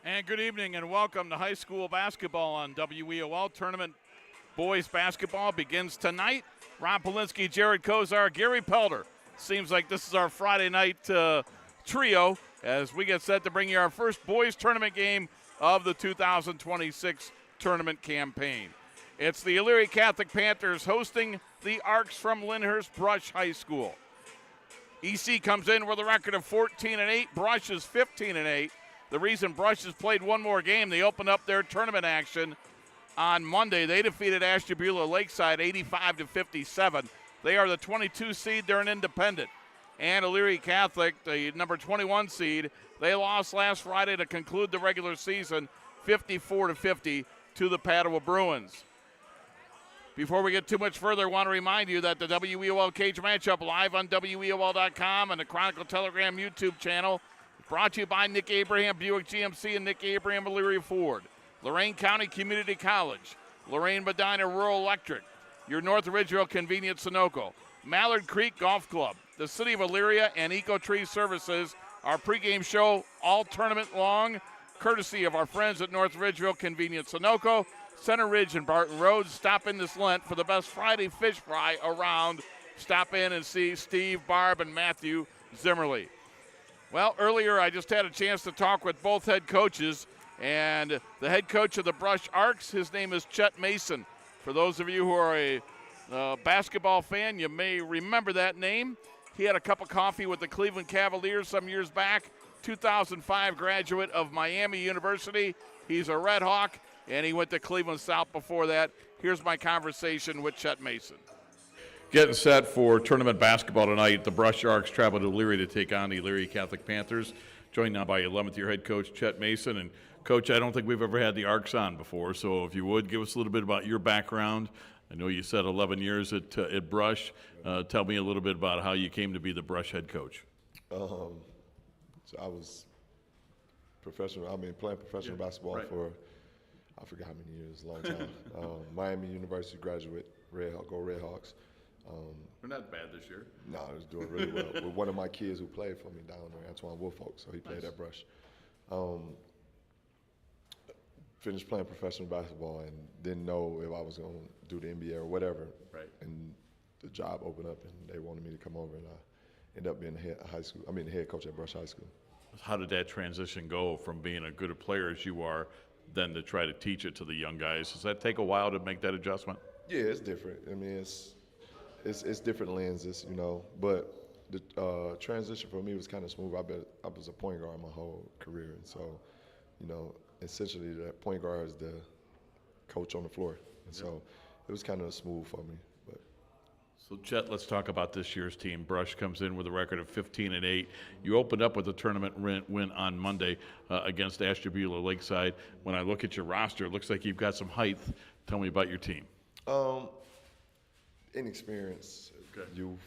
And good evening and welcome to high school basketball on WEOL. Tournament boys basketball begins tonight. Ron Polinsky, Jared Kozar, Gary Pelder. Seems like this is our Friday night trio as we get set to bring you our first boys tournament game of the 2026 tournament campaign. It's the Elyria Catholic Panthers hosting the Arcs from Lyndhurst Brush High School. EC comes in with a record of 14-8. Brush is 15-8. The reason Brush has played one more game, they opened up their tournament action on Monday. They defeated Ashtabula Lakeside 85-57. They are the 22 seed. They're an independent. And Elyria Catholic, the number 21 seed, they lost last Friday to conclude the regular season 54-50 to the Padua Bruins. Before we get too much further, I want to remind you that the WEOL Cage Matchup live on WEOL.com and the Chronicle Telegram YouTube channel brought to you by Nick Abraham Buick GMC and Nick Abraham Elyria Ford, Lorain County Community College, Lorain Medina Rural Electric, your North Ridgeville Convenience Sunoco, Mallard Creek Golf Club, the City of Elyria, and Eco Tree Services. Our pregame show all tournament long, courtesy of our friends at North Ridgeville Convenience Sunoco, Center Ridge and Barton Road. Stop in this Lent for the best Friday fish fry around. Stop in and see Steve, Barb, and Matthew Zimmerly. Well, earlier I just had a chance to talk with both head coaches, and the head coach of the Brush Arcs, his name is Chet Mason. For those of you who are a basketball fan, you may remember that name. He had a cup of coffee with the Cleveland Cavaliers some years back, 2005 graduate of Miami University. He's a Red Hawk, and he went to Cleveland South before that. Here's my conversation with Chet Mason. Getting set for tournament basketball tonight. The Brush Arcs travel to Elyria to take on the Elyria Catholic Panthers. Joined now by 11th year head coach Chet Mason. And Coach, I don't think we've ever had the Arcs on before, so if you would, give us a little bit about your background. I know you said 11 years at Brush. Tell me a little bit about how you came to be the Brush head coach. So I was playing professional basketball for, I forgot how many years, a long time. Miami University graduate, go Red Hawks. We're not bad this year. No, I was doing really well. With one of my kids who played for me down there, Antoine Woolfolk, so he played at Brush. Finished playing professional basketball and didn't know if I was going to do the NBA or whatever. Right. And the job opened up and they wanted me to come over, and I ended up being the head coach at Brush High School. How did that transition go from being a good player as you are, then to try to teach it to the young guys? Does that take a while to make that adjustment? Yeah, it's different. I mean, it's different lenses, you know, but the transition for me was kind of smooth. I was a point guard my whole career, and so, you know, essentially that point guard is the coach on the floor, and so it was kind of smooth for me. But so, Chet, let's talk about this year's team. Brush comes in with a record of 15-8. You opened up with a tournament win on Monday against Ashtabula Lakeside. When I look at your roster, it looks like you've got some height. Tell me about your team. Inexperience, youth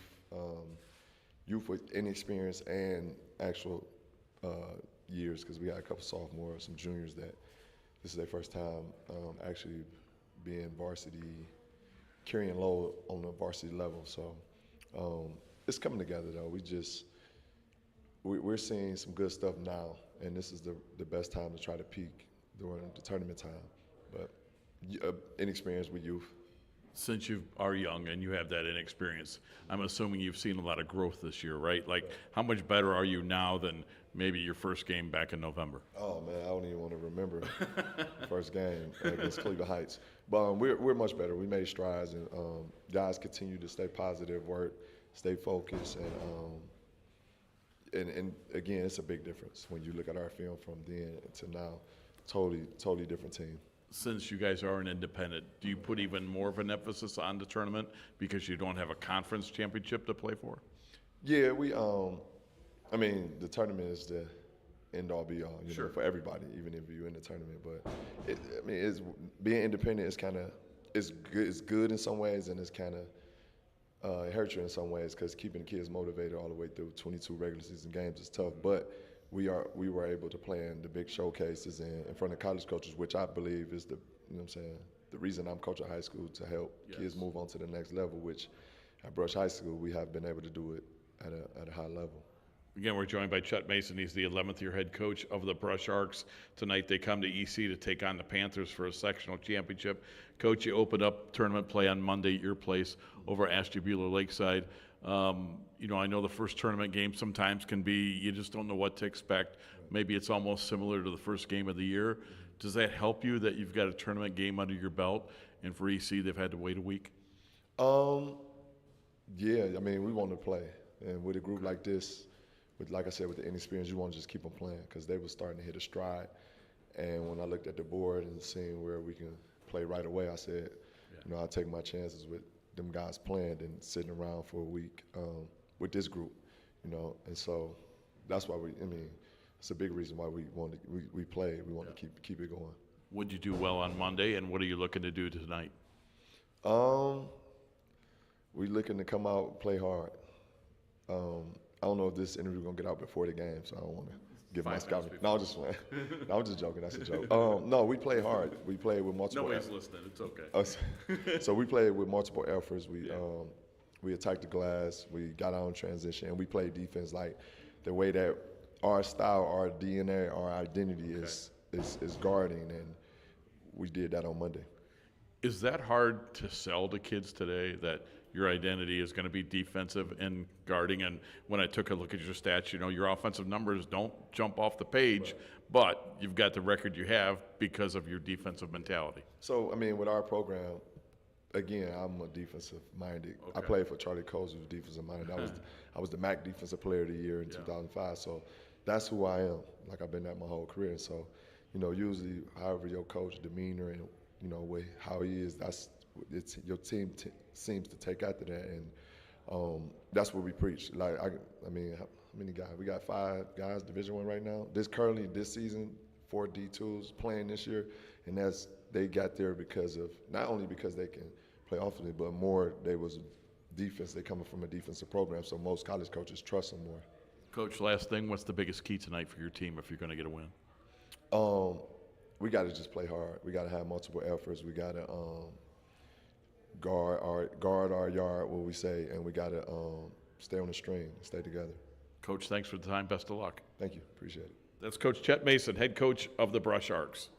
with inexperience and actual years, because we got a couple sophomores, some juniors that this is their first time actually being varsity, carrying load on the varsity level. So it's coming together though. We're seeing some good stuff now, and this is the best time to try to peak during the tournament time. But inexperience with youth. Since you are young and you have that inexperience, I'm assuming you've seen a lot of growth this year, right? Like, how much better are you now than maybe your first game back in November? Oh, man, I don't even want to remember the first game against Cleveland Heights. But we're much better. We made strides, and guys continue to stay positive, work, stay focused, and again, it's a big difference when you look at our film from then to now. Totally different team. Since you guys are an independent, do you put even more of an emphasis on the tournament because you don't have a conference championship to play for? Yeah, the tournament is the end-all be-all, you know, for everybody, even if you're in the tournament. But being independent is kind of it's good in some ways, and it's kind of it hurts you in some ways, because keeping the kids motivated all the way through 22 regular season games is tough. But we were able to play in the big showcases in front of college coaches, which I believe is the reason I'm coaching high school, to help kids move on to the next level, which at Brush High School we have been able to do it at a high level. Again, we're joined by Chet Mason. He's the 11th year head coach of the Brush Arcs. Tonight they come to EC to take on the Panthers for a sectional championship. Coach, you opened up tournament play on Monday at your place over at Ashtabula Lakeside. I know the first tournament game sometimes can be, you just don't know what to expect. Maybe it's almost similar to the first game of the year. Does that help you that you've got a tournament game under your belt, and for EC they've had to wait a week? Yeah, I mean, we want to play. And with a group like this, like I said, with the inexperience, you want to just keep them playing because they were starting to hit a stride. And when I looked at the board and seeing where we can play right away, I said, I'll take my chances with them guys playing than sitting around for a week with this group, And so that's why it's a big reason why we play. We want to keep it going. What'd you do well on Monday, and what are you looking to do tonight? We're looking to come out and play hard. I don't know if this interview is going to get out before the game, so I don't want to give my scouting. No, I'm just playing. No, I'm just joking. That's a joke. No, we play hard. We play with multiple. Nobody's listening. It's okay. So we played with multiple efforts. We attacked the glass. We got out in transition, and we played defense like the way that our style, our DNA, our identity is guarding, and we did that on Monday. Is that hard to sell to kids today, that your identity is going to be defensive and guarding? And when I took a look at your stats, your offensive numbers don't jump off the page, but you've got the record you have because of your defensive mentality. So, with our program, again, I'm a defensive-minded. Okay. I played for Charlie Coles, who's defensive-minded. I was the MAC Defensive Player of the Year in 2005, so that's who I am. Like, I've been that my whole career. So, usually, however your coach demeanor and how he is, your team seems to take after that, and that's what we preach. Like, how many guys? We got 5 guys Division I right now. This season, 4 D2s playing this year, and they got there because of not only because they can play offensively, but more they was defense. They coming from a defensive program, so most college coaches trust them more. Coach, last thing, what's the biggest key tonight for your team if you're going to get a win? We got to just play hard. We got to have multiple efforts. We got to guard our yard, what we say, and we got to stay on the string, stay together. Coach, thanks for the time. Best of luck. Thank you. Appreciate it. That's Coach Chet Mason, head coach of the Brush Arcs.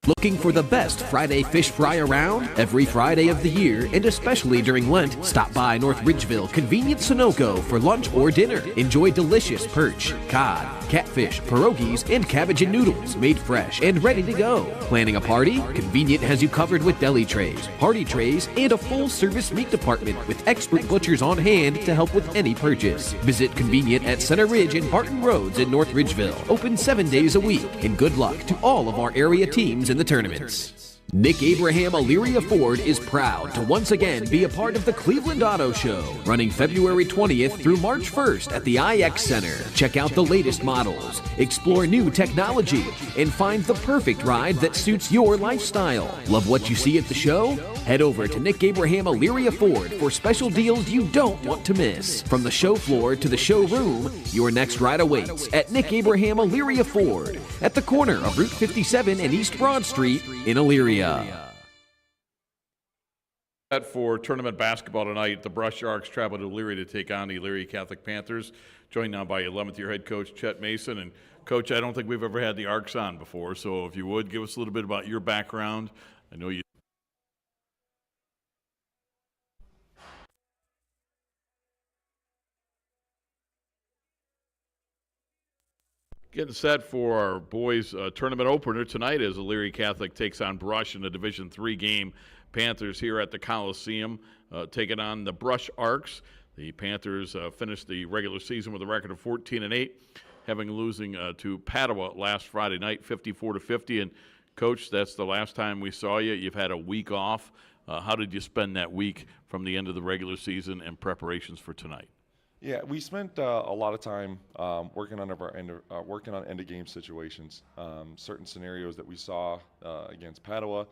Looking for the best Friday fish fry around? Every Friday of the year, and especially during Lent, stop by North Ridgeville Convenient Sunoco for lunch or dinner. Enjoy delicious perch, cod, catfish, pierogies, and cabbage and noodles made fresh and ready to go. Planning a party? Convenient has you covered with deli trays, party trays, and a full-service meat department with expert butchers on hand to help with any purchase. Visit Convenient at Center Ridge and Barton Roads in North Ridgeville. Open 7 days a week. And good luck to all of our area teams in the tournaments. Nick Abraham Elyria Ford is proud to once again be a part of the Cleveland Auto Show, running February 20th through March 1st at the IX Center. Check out the latest models, explore new technology, and find the perfect ride that suits your lifestyle. Love what you see at the show? Head over to Nick Abraham Elyria Ford for special deals you don't want to miss. From the show floor to the showroom, your next ride awaits at Nick Abraham Elyria Ford at the corner of Route 57 and East Broad Street in Elyria. For tournament basketball tonight, the Brush Arcs travel to Elyria to take on the Elyria Catholic Panthers, joined now by 11th year head coach Chet Mason. And Coach, I don't think we've ever had the Arcs on before, so if you would, give us a little bit about your background. I know you. Getting set for our boys' tournament opener tonight as Elyria Catholic takes on Brush in the Division III game. Panthers here at the Coliseum taking on the Brush Arcs. The Panthers finished the regular season with a record of 14-8, having losing to Padua last Friday night, 54-50. And Coach, that's the last time we saw you. You've had a week off. How did you spend that week from the end of the regular season and preparations for tonight? Yeah, we spent a lot of time working on end of game situations, certain scenarios that we saw against Padua,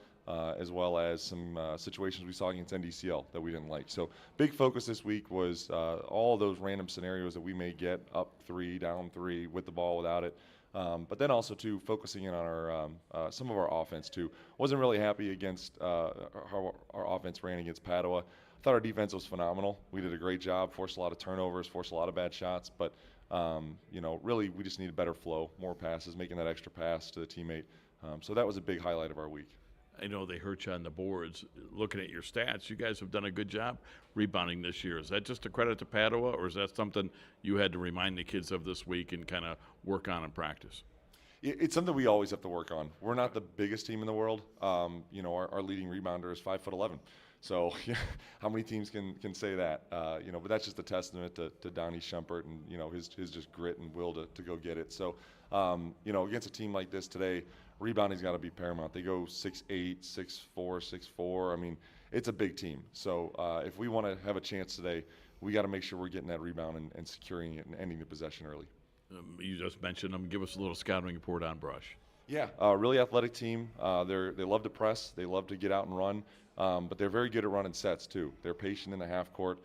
as well as some situations we saw against NDCL that we didn't like. So big focus this week was all those random scenarios that we may get up 3, down 3, with the ball, without it. But then also too focusing in on our some of our offense too. Wasn't really happy against how our offense ran against Padua. I thought our defense was phenomenal. We did a great job, forced a lot of turnovers, forced a lot of bad shots, but Really we just need a better flow, more passes, making that extra pass to the teammate. So that was a big highlight of our week. I know they hurt you on the boards. Looking at your stats, you guys have done a good job rebounding this year. Is that just a credit to Padua, or is that something you had to remind the kids of this week and kind of work on in practice? It's something we always have to work on. We're not the biggest team in the world. Our leading rebounder is 5'11". So how many teams can say that? But that's just a testament to Donnie Shumpert and his just grit and will to go get it. So against a team like this today, rebounding's got to be paramount. They go 6'8", 6'4", 6'4". I mean, it's a big team. So if we want to have a chance today, we got to make sure we're getting that rebound and securing it and ending the possession early. You just mentioned them. Give us a little scouting report on Brush. Yeah, really athletic team. They love to press. They love to get out and run, but they're very good at running sets too. They're patient in the half court.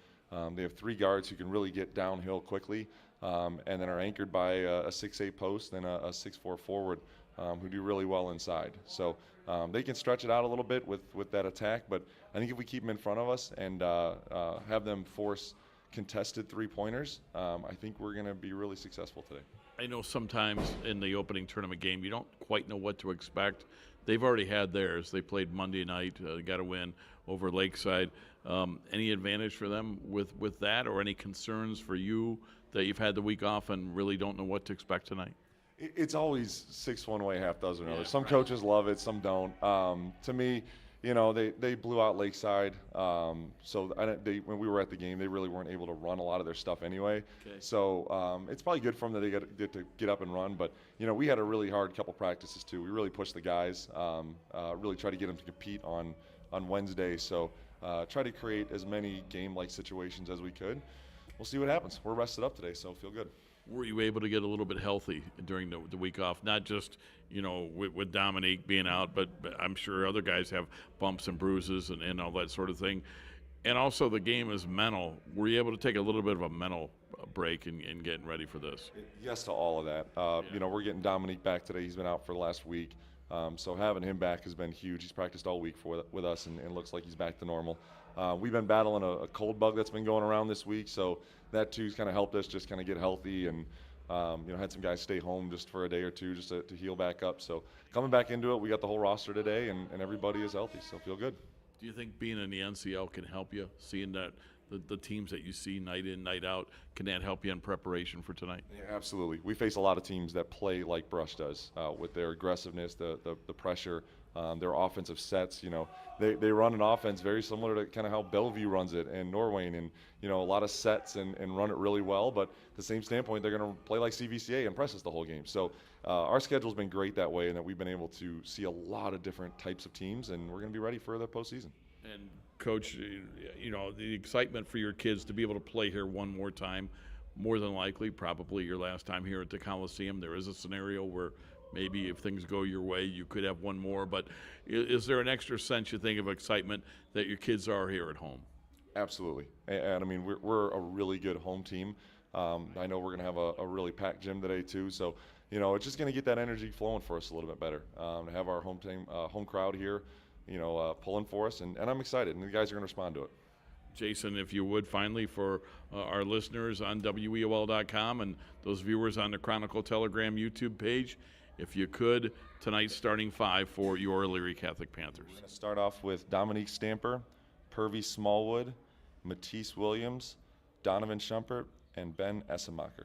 They have 3 guards who can really get downhill quickly, and then are anchored by a 6'8" post and a 6'4" forward who do really well inside. So they can stretch it out a little bit with that attack, but I think if we keep them in front of us and have them force contested 3-pointers, I think we're going to be really successful today. I know sometimes in the opening tournament game you don't quite know what to expect. They've already had theirs. They played Monday night, got a win over Lakeside. Any advantage for them with that, or any concerns for you that you've had the week off and really don't know what to expect tonight? It's always 6 one way, half dozen another. Some coaches love it, some don't. To me, they blew out Lakeside. So when we were at the game, they really weren't able to run a lot of their stuff anyway. Okay. So it's probably good for them that they get to get up and run. But we had a really hard couple practices too. We really pushed the guys. Really tried to get them to compete on Wednesday. So try to create as many game-like situations as we could. We'll see what happens. We're rested up today, so feel good. Were you able to get a little bit healthy during the week off? Not just, with Dominique being out, but I'm sure other guys have bumps and bruises and all that sort of thing. And also the game is mental. Were you able to take a little bit of a mental break in getting ready for this? Yes to all of that. We're getting Dominique back today. He's been out for the last week. So having him back has been huge. He's practiced all week with us and looks like he's back to normal. We've been battling a cold bug that's been going around this week, so that too's kind of helped us just kind of get healthy and had some guys stay home just for a day or two just to heal back up. So coming back into it, we got the whole roster today and everybody is healthy, so feel good. Do you think being in the NCL can help you, seeing that the teams that you see night in, night out, can that help you in preparation for tonight? Yeah, absolutely. We face a lot of teams that play like Brush does with their aggressiveness, the pressure, their offensive sets. They run an offense very similar to kind of how Bellevue runs it and Norwayne, and a lot of sets and run it really well. But at the same standpoint, they're going to play like CVCA and press us the whole game. So our schedule's been great that way, and that we've been able to see a lot of different types of teams, and we're going to be ready for the postseason. And Coach, the excitement for your kids to be able to play here one more time, more than likely, probably your last time here at the Coliseum. There is a scenario where maybe if things go your way, you could have one more. But is there an extra sense, you think, of excitement that your kids are here at home? Absolutely. And I mean, we're a really good home team. I know we're going to have a really packed gym today, too. So, it's just going to get that energy flowing for us a little bit better. To have our home crowd here, pulling for us. And I'm excited, and the guys are going to respond to it. Jason, if you would, finally, for our listeners on WEOL.com and those viewers on the Chronicle Telegram YouTube page, if you could, tonight's starting 5 for your Elyria Catholic Panthers. We're going to start off with Dominique Stamper, Purvey Smallwood, Matisse Williams, Donovan Shumpert, and Ben Essemacher.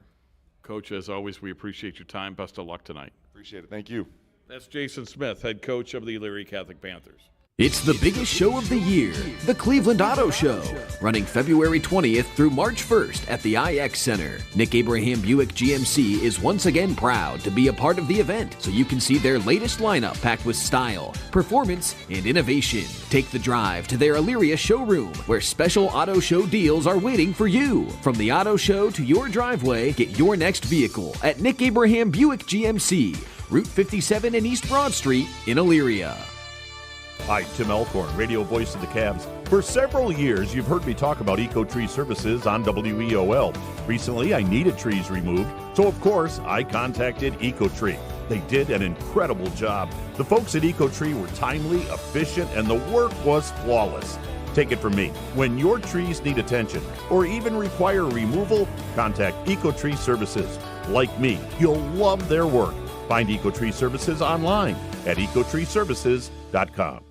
Coach, as always, we appreciate your time. Best of luck tonight. Appreciate it. Thank you. That's Jason Smith, head coach of the Elyria Catholic Panthers. It's the biggest show of the year, the Cleveland Auto Show, running February 20th through March 1st at the IX Center. Nick Abraham Buick GMC is once again proud to be a part of the event, so you can see their latest lineup packed with style, performance, and innovation. Take the drive to their Elyria showroom, where special auto show deals are waiting for you. From the auto show to your driveway, get your next vehicle at Nick Abraham Buick GMC, Route 57 and East Broad Street in Elyria. Hi, Tim Elkhorn, radio voice of the Cavs. For several years, you've heard me talk about EcoTree services on WEOL. Recently, I needed trees removed, so of course, I contacted EcoTree. They did an incredible job. The folks at EcoTree were timely, efficient, and the work was flawless. Take it from me. When your trees need attention or even require removal, contact EcoTree Services. Like me, you'll love their work. Find EcoTree Services online at ecotreeservices.com.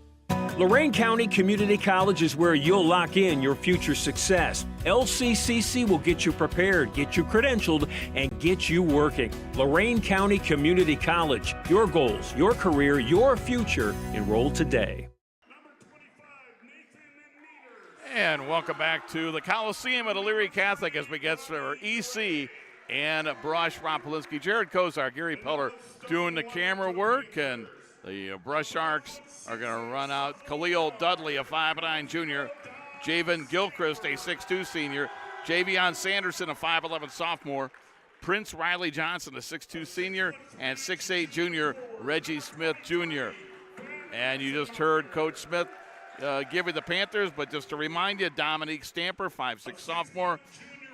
Lorain County Community College is where you'll lock in your future success. LCCC will get you prepared, get you credentialed, and get you working. Lorain County Community College. Your goals, your career, your future. Enroll today. And welcome back to the Coliseum at Elyria Catholic as we get to our EC and Brush. Rob Polinsky, Jared Kozar, Gary Pelder doing the camera work, and the Brush Sharks are going to run out. Khalil Dudley, a 5'9 junior. Javen Gilchrist, a 6'2 senior. Javion Sanderson, a 5'11 sophomore. Prince Riley Johnson, a 6'2 senior. And 6'8 junior, Reggie Smith Jr. And you just heard Coach Smith give you the Panthers, but just to remind you, Dominique Stamper, 5'6 sophomore.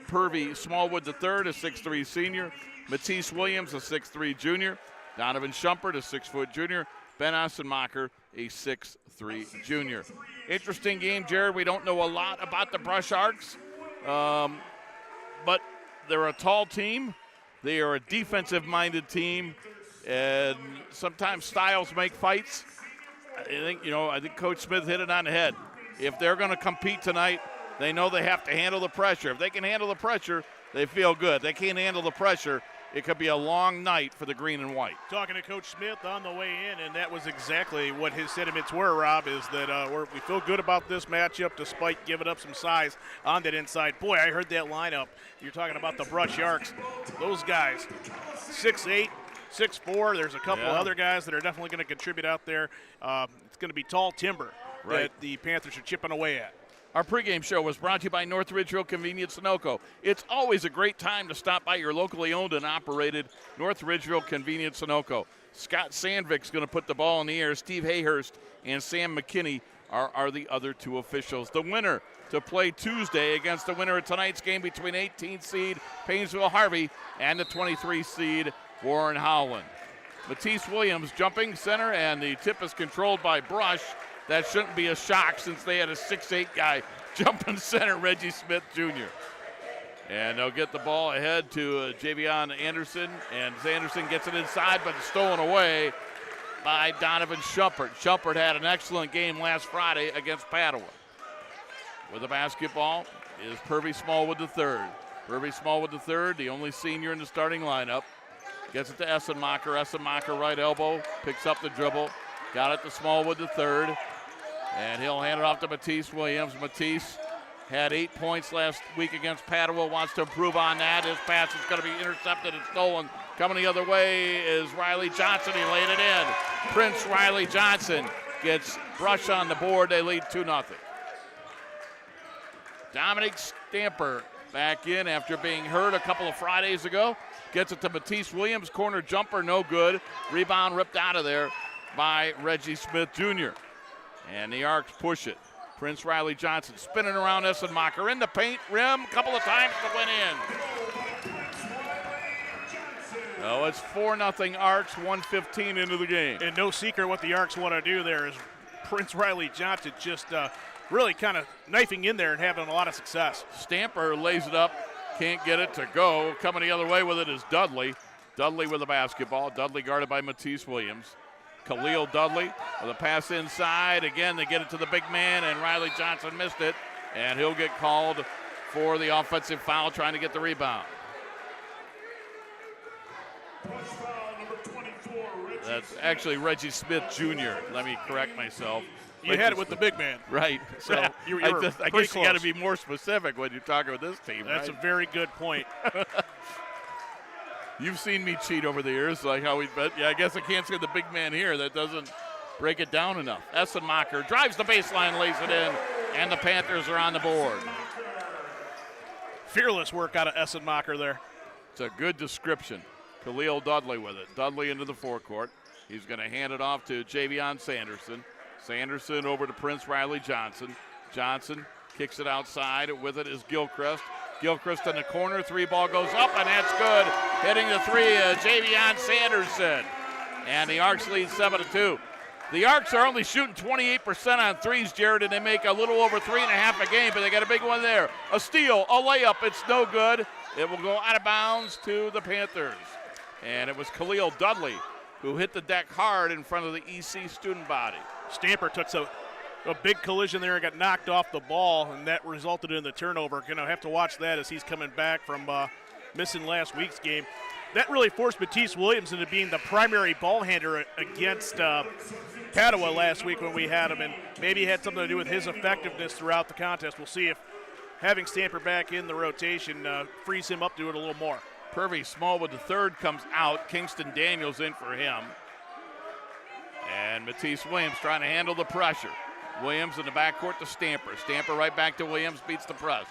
Purvey Smallwood III, a 6'3 senior. Matisse Williams, a 6'3 junior. Donovan Shumpert, a 6' junior. Ben Assenmacher, a 6'3 junior. Interesting game, Jared. We don't know a lot about the Brush Sharks, but they're a tall team. They are a defensive-minded team, and sometimes styles make fights. I think Coach Smith hit it on the head. If they're going to compete tonight, they know they have to handle the pressure. If they can handle the pressure, they feel good. They can't handle the pressure, it could be a long night for the green and white. Talking to Coach Smith on the way in, and that was exactly what his sentiments were, Rob, is that we feel good about this matchup despite giving up some size on that inside. Boy, I heard that lineup. You're talking about the Brush Sharks. Those guys, 6'8", 6'4". There's a couple of other guys that are definitely going to contribute out there. It's going to be tall timber that the Panthers are chipping away at. Our pregame show was brought to you by North Ridgeville Convenience Sunoco. It's always a great time to stop by your locally owned and operated North Ridgeville Convenience Sunoco. Scott Sandvik's going to put the ball in the air. Steve Hayhurst and Sam McKinney are the other two officials. The winner to play Tuesday against the winner of tonight's game between 18th seed Painesville Harvey and the 23 seed Warren Howland. Matisse Williams jumping center, and the tip is controlled by Brush. That shouldn't be a shock since they had a 6'8 guy jumping center, Reggie Smith Jr. And they'll get the ball ahead to Javion Anderson, and Anderson gets it inside, but it's stolen away by Donovan Shumpert. Shumpert had an excellent game last Friday against Padua. With the basketball is Purvey Smallwood III. Purvey Smallwood III, the only senior in the starting lineup. Gets it to Essenmacher. Essenmacher right elbow, picks up the dribble. Got it to Smallwood III. And he'll hand it off to Matisse Williams. Matisse had 8 points last week against Padua, wants to improve on that. His pass is going to be intercepted and stolen. Coming the other way is Riley Johnson. He laid it in. Prince Riley Johnson gets Brush on the board. They lead 2-0. Dominic Stamper back in after being hurt a couple of Fridays ago. Gets it to Matisse Williams. Corner jumper, no good. Rebound ripped out of there by Reggie Smith Jr. And the Arcs push it. Prince Riley Johnson spinning around Essenmacher in the paint rim a couple of times to win in. Oh, it's 4-0 Arcs, 1:15 into the game. And no secret what the Arcs want to do there is Prince Riley Johnson just really kind of knifing in there and having a lot of success. Stamper lays it up, can't get it to go. Coming the other way with it is Dudley. Dudley with the basketball. Dudley guarded by Matisse Williams. Khalil Dudley with a pass inside. Again, they get it to the big man, and Riley Johnson missed it. And he'll get called for the offensive foul, trying to get the rebound. That's actually Reggie Smith Jr. Let me correct myself. You had it with the big man. Right. So I guess you got to be more specific when you're talking with this team. That's a very good point. You've seen me cheat over the years, like how but I guess I can't say the big man here. That doesn't break it down enough. Essenmacher drives the baseline, lays it in, and the Panthers are on the board. Fearless work out of Essenmacher there. It's a good description. Khalil Dudley with it. Dudley into the forecourt. He's going to hand it off to Javion Sanderson. Sanderson over to Prince Riley Johnson. Johnson kicks it outside. With it is Gilchrist. Gilchrist in the corner. Three ball goes up, and that's good. Hitting the three, Javion Sanderson. And the Arcs lead 7-2. The Arcs are only shooting 28% on threes, Jared, and they make a little over 3.5 a game, but they got a big one there. A steal, a layup, it's no good. It will go out of bounds to the Panthers. And it was Khalil Dudley who hit the deck hard in front of the EC student body. Stamper took a big collision there and got knocked off the ball, and that resulted in the turnover. Going to have to watch that as he's coming back from missing last week's game. That really forced Matisse Williams into being the primary ball handler against Padua last week when we had him, and maybe it had something to do with his effectiveness throughout the contest. We'll see if having Stamper back in the rotation frees him up to do it a little more. Purvey Smallwood the third comes out. Kingston Daniels in for him. And Matisse Williams trying to handle the pressure. Williams in the backcourt to Stamper. Stamper right back to Williams, beats the press.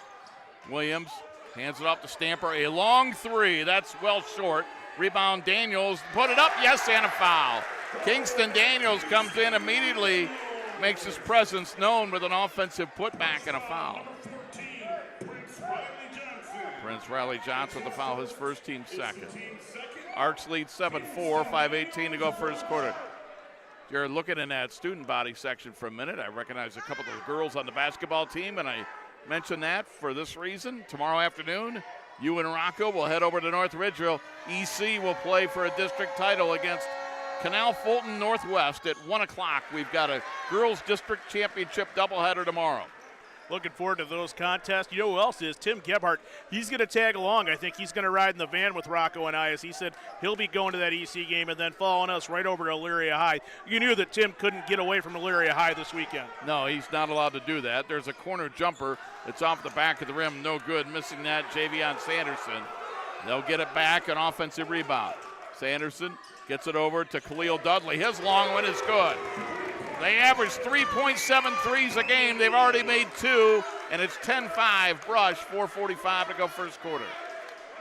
Williams hands it off to Stamper. A long three, that's well short. Rebound Daniels, put it up, yes, and a foul. Kingston Daniels comes in immediately, makes his presence known with an offensive putback and a foul. Prince Riley Johnson with the foul, his first, team second. Arcs lead 7-4, 5:18 to go first quarter. You're looking in that student body section for a minute. I recognize a couple of the girls on the basketball team, and I mentioned that for this reason. Tomorrow afternoon, you and Rocco will head over to North Ridgeville. EC will play for a district title against Canal Fulton Northwest at 1 o'clock. We've got a girls district championship doubleheader tomorrow. Looking forward to those contests. You know who else is? Tim Gebhardt. He's going to tag along. I think he's going to ride in the van with Rocco and I, as he said he'll be going to that EC game and then following us right over to Elyria High. You knew that Tim couldn't get away from Elyria High this weekend. No, he's not allowed to do that. There's a corner jumper. It's off the back of the rim. No good. Missing that, Javion Sanderson. They'll get it back, an offensive rebound. Sanderson gets it over to Khalil Dudley. His long one is good. They average 3.7 threes a game. They've already made 2, and it's 10-5 Brush, 4:45 to go first quarter.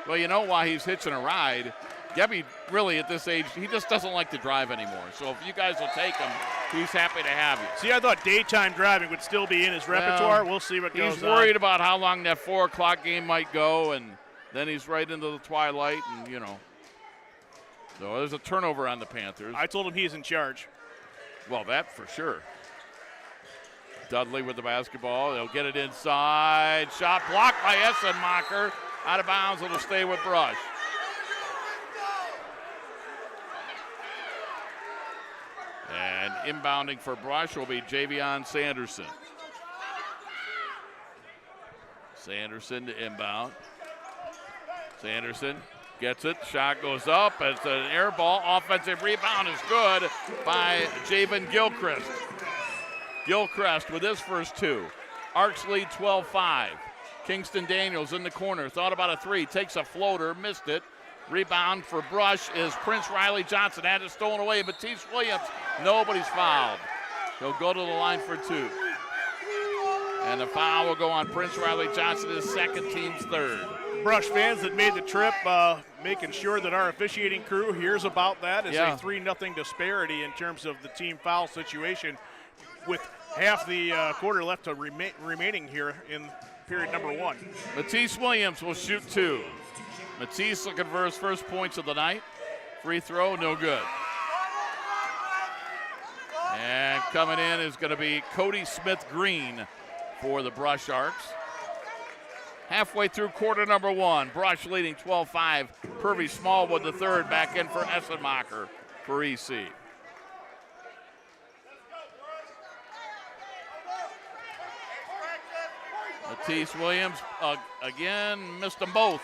Well, you know why he's hitching a ride. Gebby, really, at this age, he just doesn't like to drive anymore. So if you guys will take him, he's happy to have you. See, I thought daytime driving would still be in his repertoire. We'll see what goes on. He's worried about how long that 4 o'clock game might go, and then he's right into the twilight, and, you know. So there's a turnover on the Panthers. I told him he's in charge. Well, that for sure. Dudley with the basketball. They'll get it inside. Shot blocked by Essenmacher. Out of bounds. It'll stay with Brush. And inbounding for Brush will be Javion Sanderson. Sanderson to inbound. Sanderson gets it. Shot goes up. It's an air ball. Offensive rebound is good by Javen Gilchrist. Gilchrist with his first 2. Arcs lead 12-5. Kingston Daniels in the corner. Thought about a 3. Takes a floater. Missed it. Rebound for Brush is Prince Riley Johnson. Had it stolen away. Matisse Williams. Nobody's fouled. He'll go to the line for 2. And the foul will go on Prince Riley Johnson, his second, team's third. Brush fans that made the trip, making sure that our officiating crew hears about that as a 3-0 disparity in terms of the team foul situation, with half the quarter left to remaining here in period number 1. Matisse Williams will shoot 2. Matisse looking for his first points of the night. Free throw, no good. And coming in is going to be Cody Smith-Green for the Brush Arcs. Halfway through quarter number 1, Brush leading 12-5. Purvey Smallwood the third back in for Essenmacher for EC. Matisse Williams again missed them both.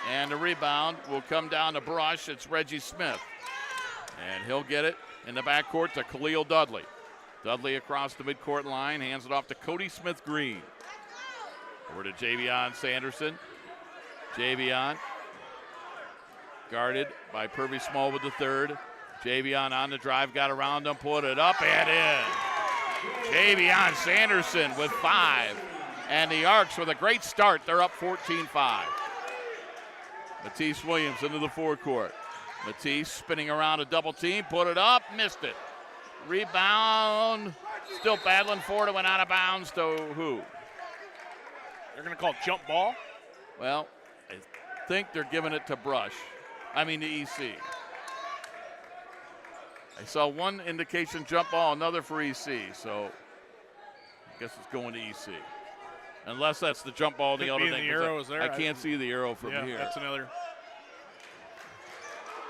And the rebound will come down to Brush. It's Reggie Smith. And he'll get it in the backcourt to Khalil Dudley. Dudley across the midcourt line, hands it off to Cody Smith-Green. Over to Javion Sanderson. Javion guarded by Purvey Smallwood the third. Javion on the drive, got around him, put it up and in. Javion Sanderson with 5. And the Arcs with a great start. They're up 14-5. Matisse Williams into the forecourt. Matisse spinning around a double team, put it up, missed it. Rebound, still battling for it, went out of bounds to who? They're going to call jump ball? Well, I think they're giving it to Brush. I mean to EC. I saw one indication jump ball, another for EC, so I guess it's going to EC. Unless that's the jump ball the other thing. The arrow is there. I can't see the arrow from here. That's another.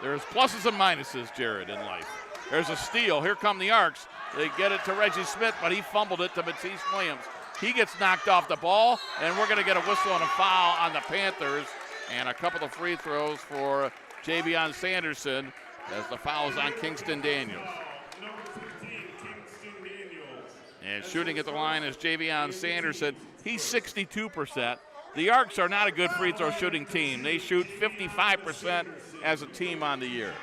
There's pluses and minuses, Jared, in life. There's a steal. Here come the Arcs. They get it to Reggie Smith, but he fumbled it to Matisse Williams. He gets knocked off the ball, and we're going to get a whistle and a foul on the Panthers, and a couple of free throws for Javion Sanderson as the foul is on Kingston Daniels. And shooting at the line is Javion Sanderson. He's 62%. The Arcs are not a good free throw shooting team. They shoot 55% as a team on the year.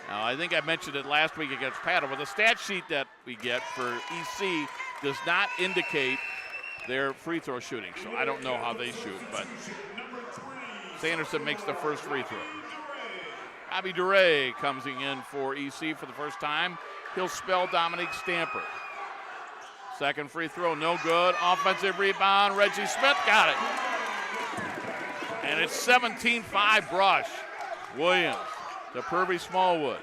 Now, I think I mentioned it last week against Padua. The stat sheet that we get for EC does not indicate their free throw shooting, so I don't know how they shoot, but Sanderson makes the first free throw. Robbie DeRay comes in for EC for the first time. He'll spell Dominique Stamper. Second free throw, no good. Offensive rebound, Reggie Smith got it. And it's 17-5 Brush. Williams to Purvey Smallwood.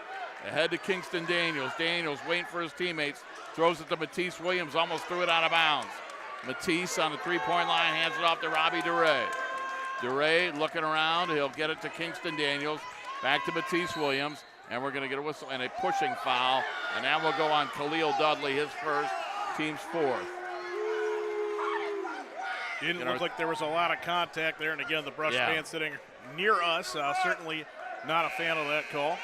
Ahead to Kingston Daniels. Daniels waiting for his teammates. Throws it to Matisse Williams, almost threw it out of bounds. Matisse on the three-point line, hands it off to Robbie DeRay. DeRay looking around, he'll get it to Kingston Daniels. Back to Matisse Williams, and we're going to get a whistle and a pushing foul. And that will go on Khalil Dudley, his first, team's fourth. Didn't look like there was a lot of contact there, and again, the Brush fan sitting near us, certainly not a fan of that call.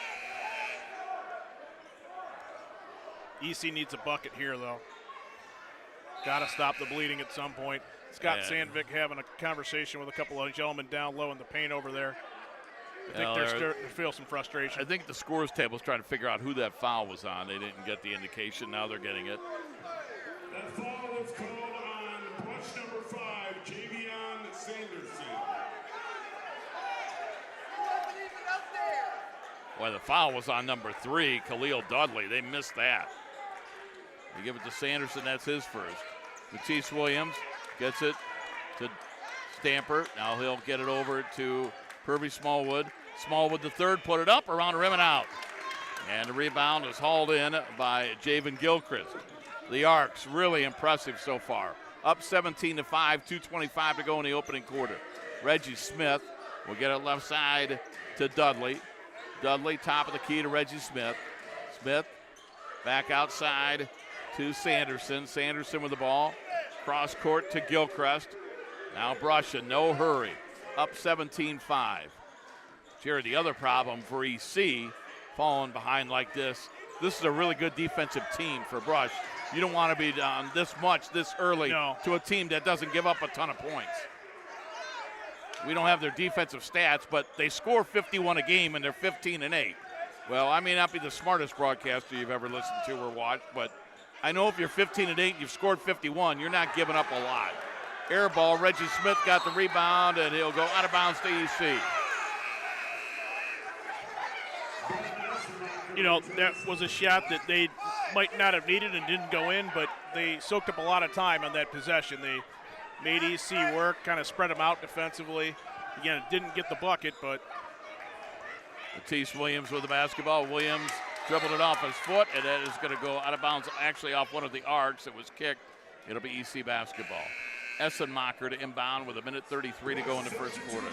EC needs a bucket here, though. Got to stop the bleeding at some point. Scott Sandvik having a conversation with a couple of gentlemen down low in the paint over there. I think they're starting to feel some frustration. I think the scores table is trying to figure out who that foul was on. They didn't get the indication. Now they're getting it. That foul was called on Brush number 5, Javion Sanderson. Well, the foul was on number 3, Khalil Dudley. They missed that. They give it to Sanderson. That's his first. Matisse Williams gets it to Stamper. Now he'll get it over to Purvey Smallwood. Smallwood, the third, put it up around the rim and out. And the rebound is hauled in by Javen Gilchrist. The Arcs really impressive so far. Up 17-5, 2:25 to go in the opening quarter. Reggie Smith will get it left side to Dudley. Dudley, top of the key to Reggie Smith. Smith back outside to Sanderson. Sanderson with the ball. Cross court to Gilchrist. Now Brush in no hurry. Up 17-5. Jared, the other problem for EC, falling behind like this is a really good defensive team for Brush. You don't want to be down this much this early to a team that doesn't give up a ton of points. We don't have their defensive stats, but they score 51 a game and they're 15-8. Well, I may not be the smartest broadcaster you've ever listened to or watched, but I know if you're 15-8 and you've scored 51, you're not giving up a lot. Air ball, Reggie Smith got the rebound, and he'll go out of bounds to EC. You know, that was a shot that they might not have needed and didn't go in, but they soaked up a lot of time on that possession. They made EC work, kind of spread them out defensively. Again, it didn't get the bucket, but. Matisse Williams with the basketball. Williams dribbled it off his foot, and that is going to go out of bounds, actually off one of the arcs. It was kicked. It'll be EC basketball. Essenmacher to inbound with 1:33 to go in the first quarter.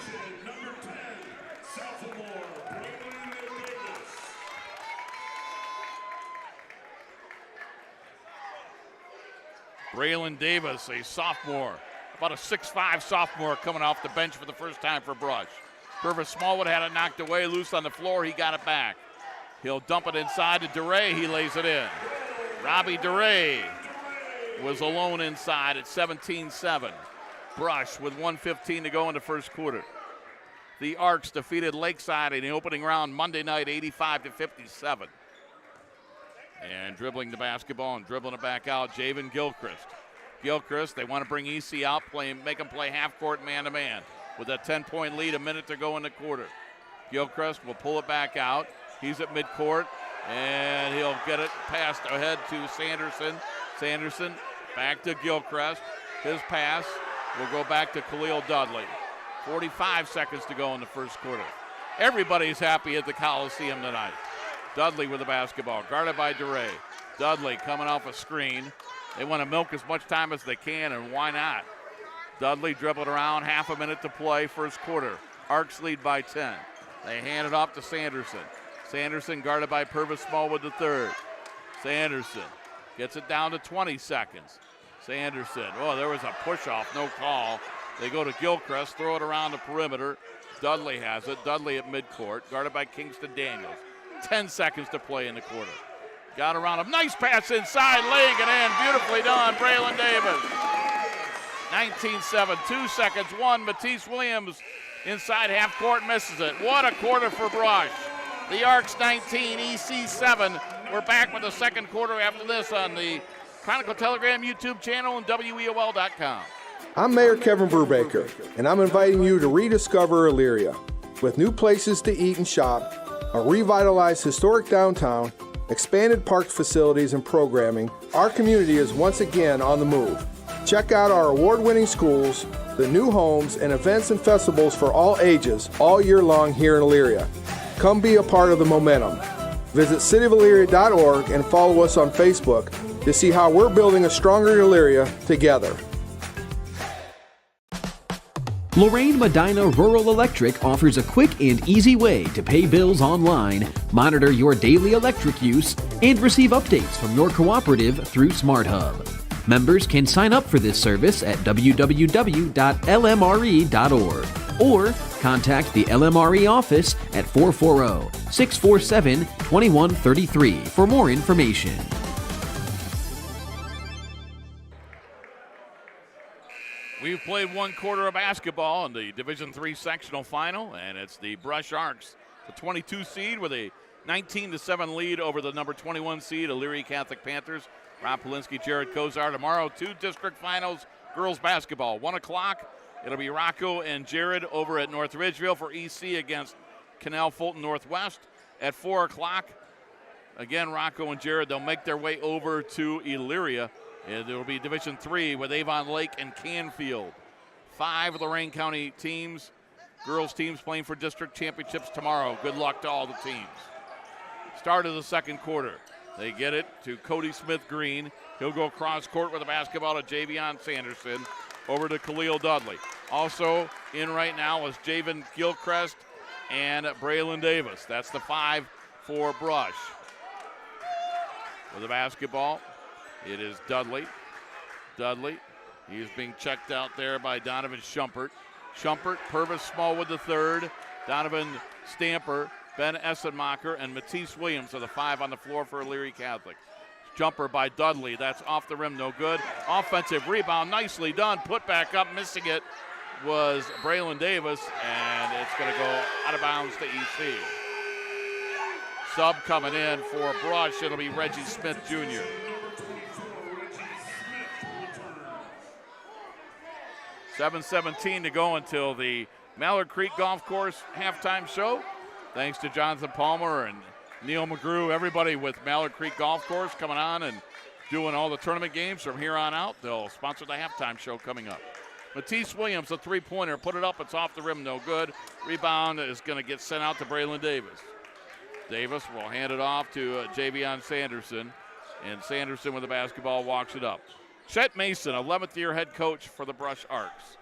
Braylon Davis, a sophomore, about a 6'5 sophomore coming off the bench for the first time for Brush. Purvis Smallwood had it knocked away, loose on the floor. He got it back. He'll dump it inside to DeRay. He lays it in. Robbie DeRay was alone inside at 17-7. Brush with 1:15 to go in the first quarter. The Arcs defeated Lakeside in the opening round Monday night, 85-57. And dribbling the basketball and dribbling it back out, Javen Gilchrist. Gilchrist, they want to bring EC out, make him play half court man-to-man. With a 10-point lead, a minute to go in the quarter. Gilchrist will pull it back out. He's at midcourt, and he'll get it passed ahead to Sanderson. Sanderson back to Gilchrist. His pass will go back to Khalil Dudley. 45 seconds to go in the first quarter. Everybody's happy at the Coliseum tonight. Dudley with the basketball, guarded by DeRay. Dudley coming off a screen. They want to milk as much time as they can, and why not? Dudley dribbling around, half a minute to play, first quarter. Arcs lead by 10. They hand it off to Sanderson. Sanderson guarded by Purvis Smallwood III. Sanderson gets it down to 20 seconds. Sanderson, oh, there was a push-off, no call. They go to Gilchrist, throw it around the perimeter. Dudley has it. Dudley at midcourt, guarded by Kingston Daniels. 10 seconds to play in the quarter. Got around him. Nice pass inside, laying it in. Beautifully done, Braylon Davis. 19-7, 2 seconds, one. Matisse Williams inside half court, misses it. What a quarter for Brush. The Arcs 19, EC 7. We're back with the second quarter after this on the Chronicle Telegram YouTube channel and WEOL.com. I'm Mayor Kevin Brubaker, and I'm inviting you to rediscover Elyria. With new places to eat and shop, a revitalized historic downtown, expanded park facilities and programming, our community is once again on the move. Check out our award-winning schools, the new homes, and events and festivals for all ages all year long here in Elyria. Come be a part of the momentum. Visit cityofelyria.org and follow us on Facebook to see how we're building a stronger Elyria together. Lorraine Medina Rural Electric offers a quick and easy way to pay bills online, monitor your daily electric use, and receive updates from your cooperative through SmartHub. Members can sign up for this service at www.lmre.org or contact the LMRE office at 440-647-2133 for more information. We've played one quarter of basketball in the Division III Sectional Final, and it's the Brush Arcs, the 22 seed with a 19-7 lead over the number 21 seed, Elyria Catholic Panthers. Rob Polinsky, Jared Kozar. Tomorrow, 2 district finals, girls basketball. 1 o'clock, it'll be Rocco and Jared over at North Ridgeville for EC against Canal Fulton Northwest. At 4 o'clock, again, Rocco and Jared, they'll make their way over to Elyria. It will be Division III with Avon Lake and Canfield. 5 Lorain County teams, girls teams playing for district championships tomorrow. Good luck to all the teams. Start of the second quarter. They get it to Cody Smith-Green. He'll go cross court with the basketball to Javion Sanderson. Over to Khalil Dudley. Also in right now is Javen Gilchrist and Braylon Davis. That's the 5 for Brush. With the basketball, it is Dudley. Dudley, he's being checked out there by Donovan Schumpert. Schumpert, Purvis Smallwood III, Donovan Stamper, Ben Essenmacher, and Matisse Williams are the 5 on the floor for Elyria Catholic. Jumper by Dudley. That's off the rim, no good. Offensive rebound, nicely done. Put back up, missing it was Braylon Davis, and it's going to go out of bounds to EC. Sub coming in for Brush. It'll be Reggie Smith Jr. $7:17 to go until the Mallard Creek Golf Course halftime show. Thanks to Jonathan Palmer and Neil McGrew, everybody with Mallard Creek Golf Course coming on and doing all the tournament games from here on out. They'll sponsor the halftime show coming up. Matisse Williams, a three-pointer, put it up. It's off the rim, no good. Rebound is going to get sent out to Braylon Davis. Davis will hand it off to Javion Sanderson, and Sanderson with the basketball walks it up. Chet Mason, 11th-year head coach for the Brush Arcs,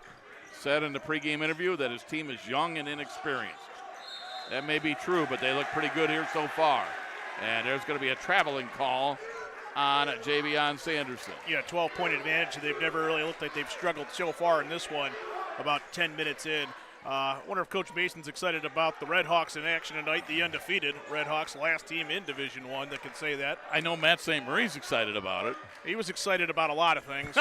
said in the pregame interview that his team is young and inexperienced. That may be true, but they look pretty good here so far. And there's going to be a traveling call on Javion Sanderson. Yeah, 12-point advantage. They've never really looked like they've struggled so far in this one, about 10 minutes in. I wonder if Coach Mason's excited about the Red Hawks in action tonight, the undefeated Red Hawks, last team in Division I that can say that. I know Matt St. Marie's excited about it. He was excited about a lot of things.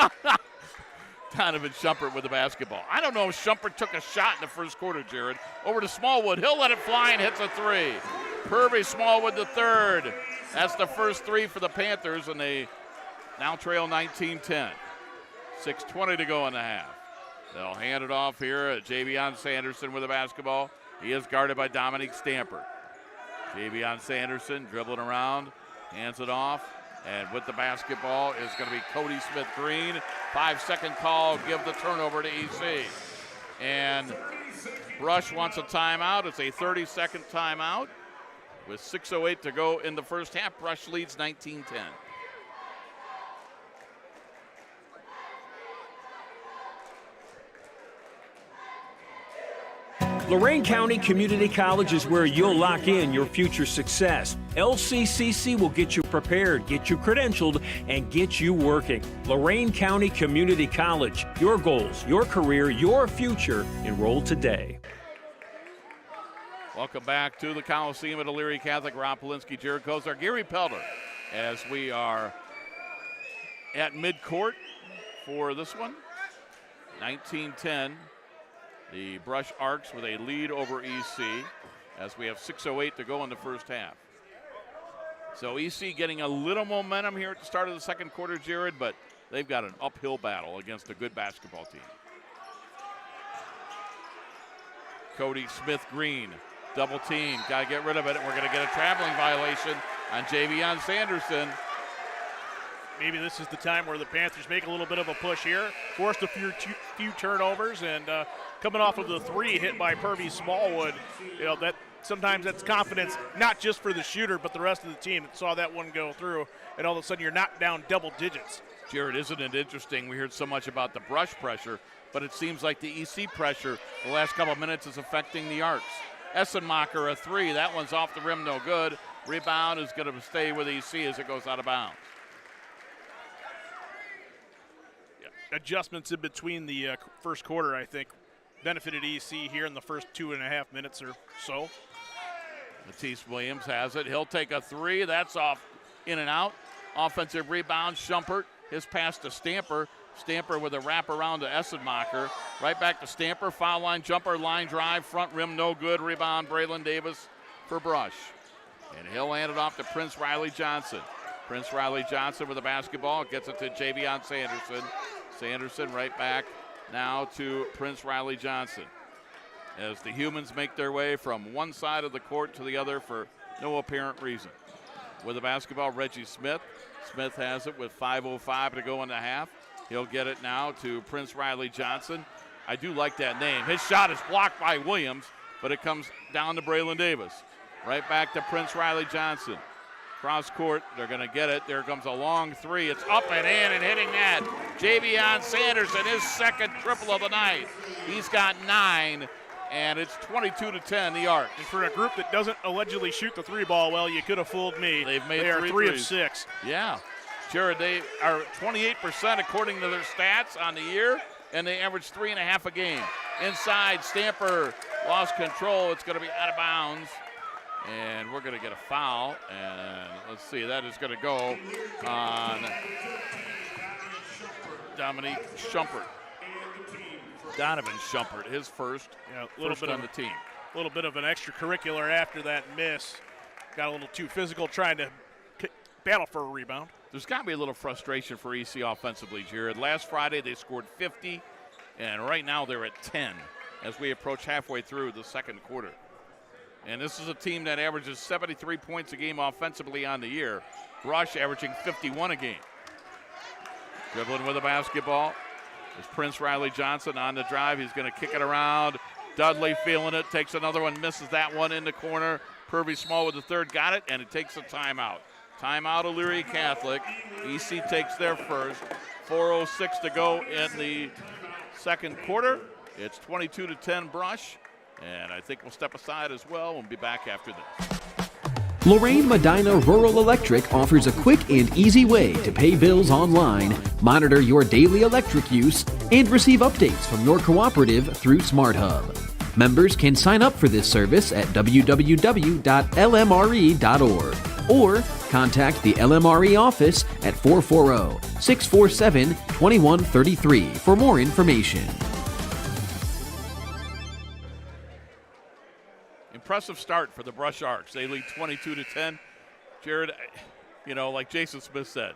Donovan Schumpert with the basketball. I don't know if Schumpert took a shot in the first quarter, Jared. Over to Smallwood. He'll let it fly and hits a 3. Purvis Smallwood the third. That's the first 3 for the Panthers, and they now trail 19-10. 6:20 to go in the half. They'll hand it off here. Javion Sanderson with the basketball. He is guarded by Dominique Stamper. Javion Sanderson dribbling around, hands it off. And with the basketball is going to be Cody Smith-Green. 5-second call, give the turnover to EC. And Brush wants a timeout. It's a 30-second timeout. With 6:08 to go in the first half, Brush leads 19-10. Lorain County Community College is where you'll lock in your future success. LCCC will get you prepared, get you credentialed, and get you working. Lorain County Community College. Your goals, your career, your future. Enroll today. Welcome back to the Coliseum at Elyria Catholic. Rob Polinsky, Jared Kozar, Gary Pelder, as we are at midcourt for this one. 19-10. The Brush Arcs with a lead over EC as we have 6:08 to go in the first half. So EC getting a little momentum here at the start of the second quarter, Jared, but they've got an uphill battle against a good basketball team. Cody Smith-Green, double team, got to get rid of it. We're going to get a traveling violation on Javion Sanderson. Maybe this is the time where the Panthers make a little bit of a push here, forced a few turnovers, and coming off of the three hit by Purvey Smallwood, that sometimes that's confidence, not just for the shooter, but the rest of the team that saw that one go through, and all of a sudden you're knocked down double digits. Jared, isn't it interesting? We heard so much about the Brush pressure, but it seems like the EC pressure the last couple of minutes is affecting the Arcs. Essenmacher, a three. That one's off the rim, no good. Rebound is going to stay with EC as it goes out of bounds. Adjustments in between the first quarter, I think, benefited EC here in the first 2.5 minutes or so. Matisse Williams has it. He'll take a three. That's off, in and out. Offensive rebound, Schumpert. His pass to Stamper. Stamper with a wraparound to Essenmacher. Right back to Stamper. Foul line jumper, line drive, front rim, no good. Rebound, Braylon Davis for Brush. And he'll hand it off to Prince Riley Johnson. Prince Riley Johnson with the basketball. Gets it to Javion Sanderson. Sanderson right back now to Prince Riley Johnson as the Humans make their way from one side of the court to the other for no apparent reason. With the basketball, Reggie Smith. Smith has it with 5:05 to go in the half. He'll get it now to Prince Riley Johnson. I do like that name. His shot is blocked by Williams, but it comes down to Braylon Davis. Right back to Prince Riley Johnson. Cross court, they're going to get it. There comes a long three. It's up and in and hitting that. Javion Sanderson, his second triple of the night. He's got 9, and it's 22-10, the Arcs. And for a group that doesn't allegedly shoot the three ball well, you could have fooled me. They are 3 threes. of 6. Yeah. Jared, they are 28% according to their stats on the year, and they average 3.5 a game. Inside, Stamper lost control. It's going to be out of bounds. And we're going to get a foul, and let's see, that is going to go on Dominique Schumpert. Donovan Schumpert, his first on the team. A little bit of an extracurricular after that miss. Got a little too physical trying to battle for a rebound. There's got to be a little frustration for EC offensively, Jared. Last Friday they scored 50, and right now they're at 10 as we approach halfway through the second quarter. And this is a team that averages 73 points a game offensively on the year. Brush averaging 51 a game. Dribbling with the basketball is Prince Riley Johnson on the drive. He's going to kick it around. Dudley feeling it, takes another one, misses that one in the corner. Purvey Small with the third, got it, and it takes a timeout. Timeout, Elyria Catholic. EC takes their first. 4:06 to go in the second quarter. It's 22-10 Brush. And I think we'll step aside as well. We'll be back after this. Lorain Medina Rural Electric offers a quick and easy way to pay bills online, monitor your daily electric use, and receive updates from your cooperative through SmartHub. Members can sign up for this service at www.lmre.org or contact the LMRE office at 440-647-2133 for more information. Impressive start for the Brush Arcs. They lead 22-10. Jared, like Jason Smith said,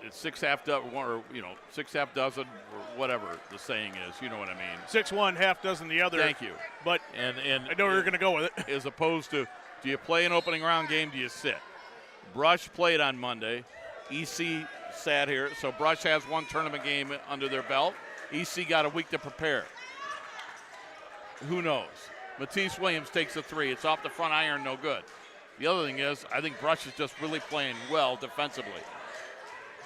it's 6 half dozen, or 6 half dozen, or whatever the saying is. You know what I mean? 6-1, half dozen the other. Thank you. But and I know where you're going to go with it. As opposed to, do you play an opening round game? Do you sit? Brush played on Monday. EC sat here, so Brush has one tournament game under their belt. EC got a week to prepare. Who knows? Matisse Williams takes a three. It's off the front iron, no good. The other thing is, I think Brush is just really playing well defensively.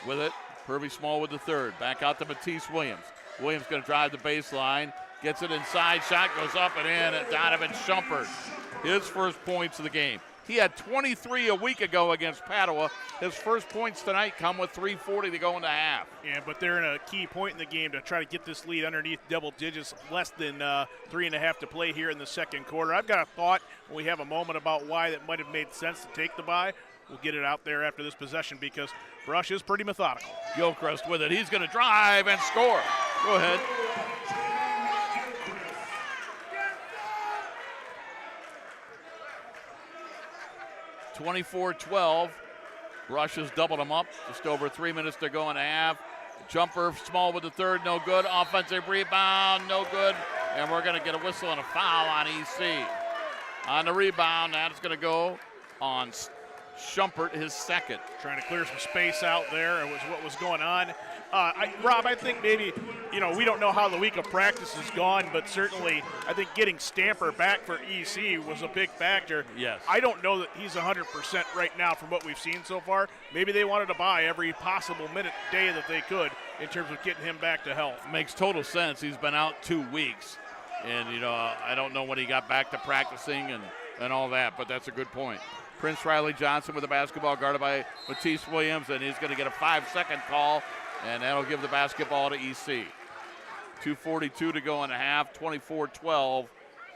With it, Purvey Smallwood the third. Back out to Matisse Williams. Williams going to drive the baseline. Gets it inside. Shot goes up and in. Donovan Shumpert, his first points of the game. He had 23 a week ago against Padua. His first points tonight come with 3:40 to go in the half. Yeah, but they're in a key point in the game to try to get this lead underneath double digits, less than 3.5 to play here in the second quarter. I've got a thought when we have a moment about why that might have made sense to take the bye. We'll get it out there after this possession because Brush is pretty methodical. Gilchrist with it. He's going to drive and score. Go ahead. (24-12). Brush has doubled them up. Just over 3 minutes to go in the half. Jumper, Small with the third, no good. Offensive rebound, no good. And we're going to get a whistle and a foul on EC. On the rebound, that's going to go on Shumpert, his second. Trying to clear some space out there. It was what was going on. Rob, I think maybe, we don't know how the week of practice has gone, but certainly I think getting Stamper back for EC was a big factor. Yes. I don't know that he's 100% right now from what we've seen so far. Maybe they wanted to buy every possible day that they could in terms of getting him back to health. Makes total sense. He's been out 2 weeks. And, I don't know when he got back to practicing and all that, but that's a good point. Prince Riley Johnson with the basketball, guarded by Matisse Williams, and he's going to get a 5-second call, and that'll give the basketball to EC. 2:42 to go in the half, 24-12.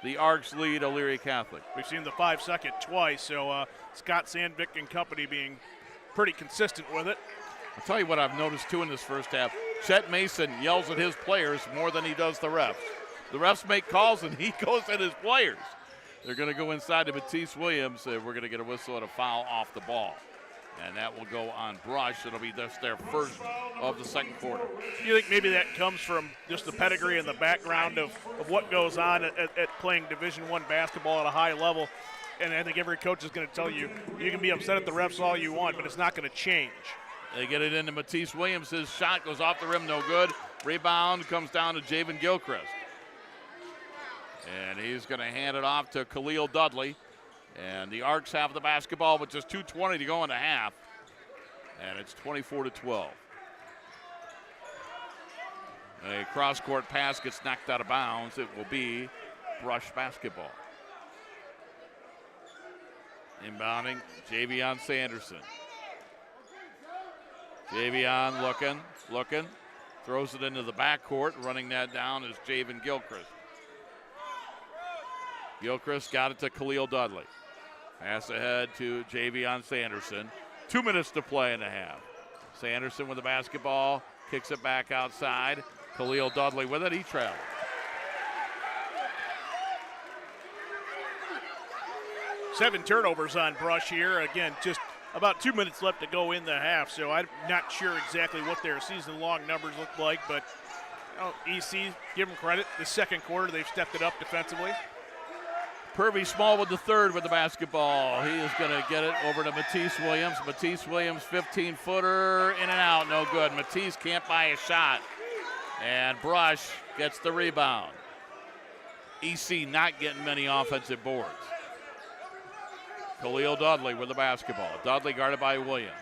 The Arcs lead Elyria Catholic. We've seen the 5-second twice, so Scott Sandvik and company being pretty consistent with it. I'll tell you what I've noticed, too, in this first half. Chet Mason yells at his players more than he does the refs. The refs make calls, and he goes at his players. They're going to go inside to Matisse Williams. We're going to get a whistle and a foul off the ball. And that will go on Brush. It'll be just their first of the second quarter. You think maybe that comes from just the pedigree and the background of what goes on at playing Division I basketball at a high level? And I think every coach is going to tell you, you can be upset at the refs all you want, but it's not going to change. They get it into Matisse Williams. His shot goes off the rim, no good. Rebound comes down to Javen Gilchrist. And he's going to hand it off to Khalil Dudley. And the Arcs have the basketball with just 2:20 to go in the half. And it's 24-12. A cross-court pass gets knocked out of bounds. It will be Brush basketball. Inbounding, Javion Sanderson. Javion looking. Throws it into the backcourt. Running that down is Javen Gilchrist. Gilchrist got it to Khalil Dudley. Pass ahead to Javion Sanderson. 2 minutes to play in the half. Sanderson with the basketball, kicks it back outside. Khalil Dudley with it, he travels. Seven turnovers on Brush here. Again, just about 2 minutes left to go in the half, so I'm not sure exactly what their season-long numbers look like, but EC, give them credit. The second quarter, they've stepped it up defensively. Purvey Smallwood the third with the basketball. He is going to get it over to Matisse Williams. Matisse Williams, 15-footer, in and out, no good. Matisse can't buy a shot. And Brush gets the rebound. EC not getting many offensive boards. Khalil Dudley with the basketball. Dudley guarded by Williams.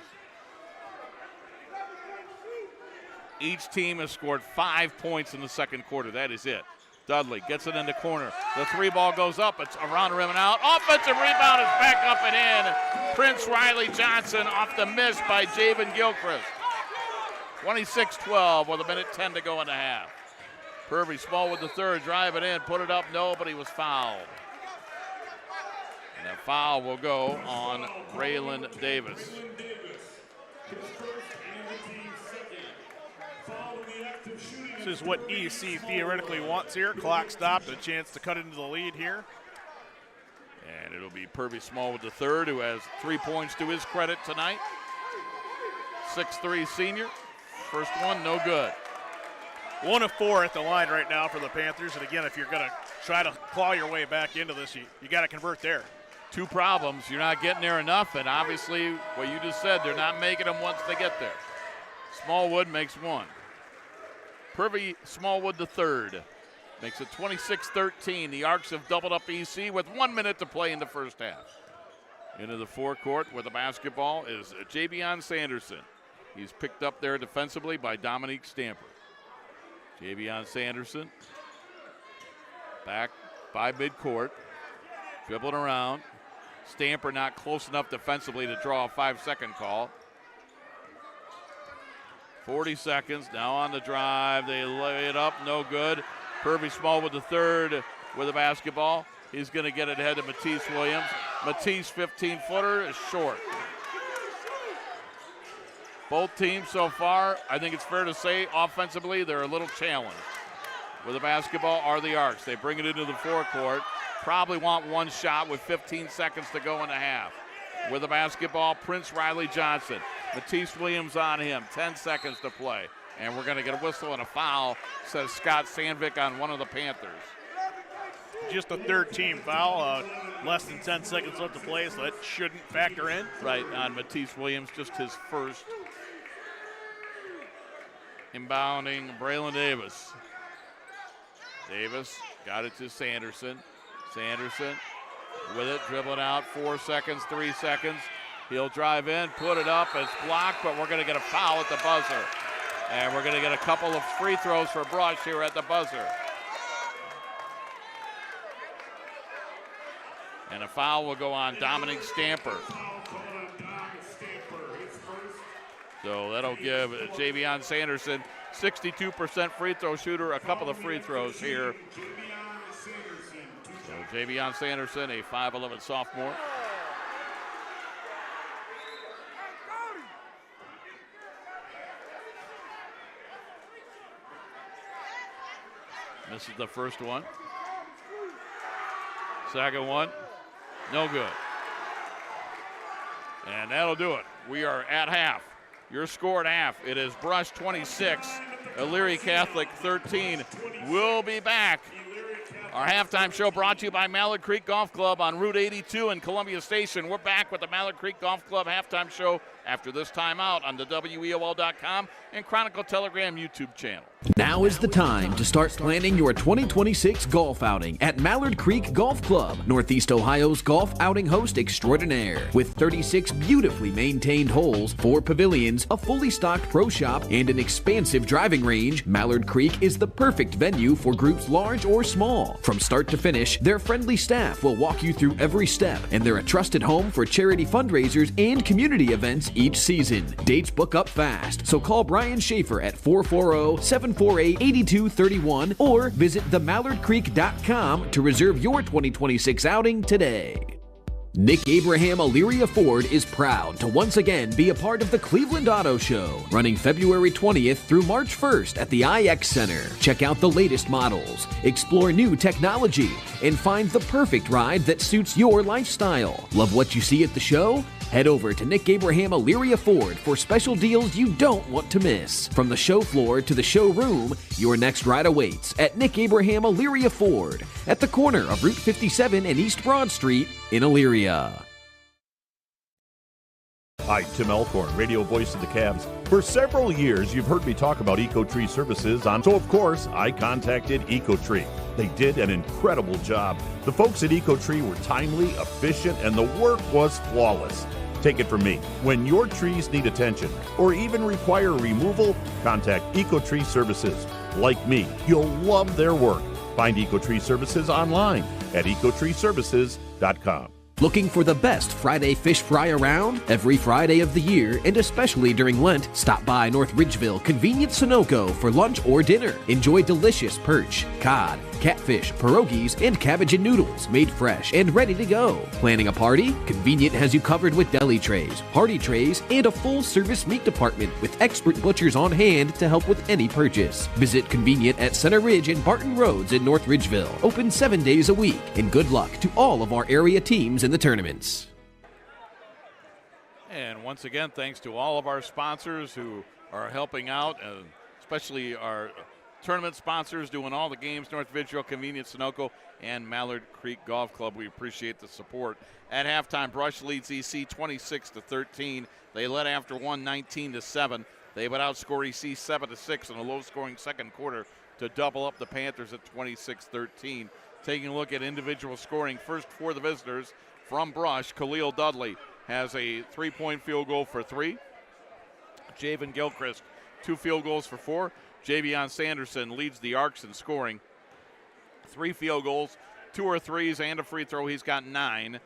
Each team has scored 5 points in the second quarter. That is it. Dudley gets it in the corner. The three ball goes up. It's around the rim and out. Offensive rebound is back up and in. Prince Riley Johnson off the miss by Javen Gilchrist. 26-12 with 1:10 to go in the half. Purvey Smallwood the third, drive it in, put it up, no, but he was fouled. And that foul will go on Raylan Davis. This is what EC theoretically wants here. Clock stopped, a chance to cut into the lead here. And it'll be Purvey Smallwood the third, who has 3 points to his credit tonight. 6'3" senior. First one, no good. 1 of 4 at the line right now for the Panthers. And again, if you're going to try to claw your way back into this, you got to convert there. 2 problems. You're not getting there enough, and obviously, what you just said, they're not making them once they get there. Smallwood makes 1. Purvey Smallwood the third makes it 26-13. The Arcs have doubled up EC with 1 minute to play in the first half. Into the forecourt with the basketball is Javion Sanderson. He's picked up there defensively by Dominique Stamper. Javion Sanderson back by midcourt, dribbling around. Stamper not close enough defensively to draw a 5-second call. 40 seconds, now on the drive. They lay it up, no good. Kirby Small with the third with the basketball. He's going to get it ahead to Matisse Williams. Matisse, 15-footer, is short. Both teams so far, I think it's fair to say, offensively, they're a little challenged. With the basketball are the Arcs. They bring it into the forecourt. Probably want one shot with 15 seconds to go in the half. With the basketball, Prince Riley Johnson. Matisse Williams on him, 10 seconds to play. And we're going to get a whistle and a foul, says Scott Sandvik on one of the Panthers. Just a third-team foul, less than 10 seconds left to play, so that shouldn't factor in. Right, on Matisse Williams, just his first. Inbounding Braylon Davis. Davis got it to Sanderson. Sanderson with it, dribbling out, 4 seconds, 3 seconds. He'll drive in, put it up, it's blocked, but we're going to get a foul at the buzzer. And we're going to get a couple of free throws for Brush here at the buzzer. And a foul will go on Dominic Stamper. So that'll give Javion Sanderson, 62% free throw shooter, a couple of free throws here. So Javion Sanderson, a 5'11" sophomore. This is the first one. Second one, no good. And that'll do it. We are at half. Your score at half, it is Brush 26, Elyria Catholic 13. We'll be back. Our halftime show brought to you by Mallard Creek Golf Club on Route 82 in Columbia Station. We're back with the Mallard Creek Golf Club halftime show after this timeout on the WEOL.com and Chronicle Telegram YouTube channel. Now is the time to start planning your 2026 golf outing at Mallard Creek Golf Club, Northeast Ohio's golf outing host extraordinaire. With 36 beautifully maintained holes, 4 pavilions, a fully stocked pro shop, and an expansive driving range, Mallard Creek is the perfect venue for groups large or small. From start to finish, their friendly staff will walk you through every step, and they're a trusted home for charity fundraisers and community events each season. Dates book up fast, so call Brian Schaefer at 440-748-8231 or visit themallardcreek.com to reserve your 2026 outing today. Nick Abraham Elyria Ford is proud to once again be a part of the Cleveland Auto Show, running February 20th through March 1st at the IX Center. Check out the latest models, explore new technology, and find the perfect ride that suits your lifestyle. Love what you see at the show? Head over to Nick Abraham Elyria Ford for special deals you don't want to miss. From the show floor to the showroom, your next ride awaits at Nick Abraham Elyria Ford at the corner of Route 57 and East Broad Street in Elyria. Hi, Tim Elkhorn, radio voice of the Cavs. For several years, you've heard me talk about EcoTree services so of course, I contacted EcoTree. They did an incredible job. The folks at EcoTree were timely, efficient, and the work was flawless. Take it from me. When your trees need attention or even require removal, contact EcoTree Services. Like me, you'll love their work. Find EcoTree Services online at ecotreeservices.com. Looking for the best Friday fish fry around? Every Friday of the year, and especially during Lent, stop by North Ridgeville Convenient Sunoco for lunch or dinner. Enjoy delicious perch, cod, catfish, pierogies, and cabbage and noodles made fresh and ready to go. Planning a party? Convenient has you covered with deli trays, party trays, and a full-service meat department with expert butchers on hand to help with any purchase. Visit Convenient at Center Ridge and Barton Roads in North Ridgeville. Open 7 days a week. And good luck to all of our area teams in the tournaments. And once again, thanks to all of our sponsors who are helping out, and especially our tournament sponsors doing all the games, North Ridgeville Convenient Sunoco and Mallard Creek Golf Club. We appreciate the support. At halftime, Brush leads EC 26-13. They led after one, 19-7. They would outscore EC 7-6 in a low-scoring second quarter to double up the Panthers at 26-13. Taking a look at individual scoring, first for the visitors, from Brush, Khalil Dudley has a 3-point field goal for 3. Javen Gilchrist, 2 field goals for 4. Javion Sanderson leads the Arcs in scoring. 3 field goals, 2 or 3s, and a free throw. He's got 9.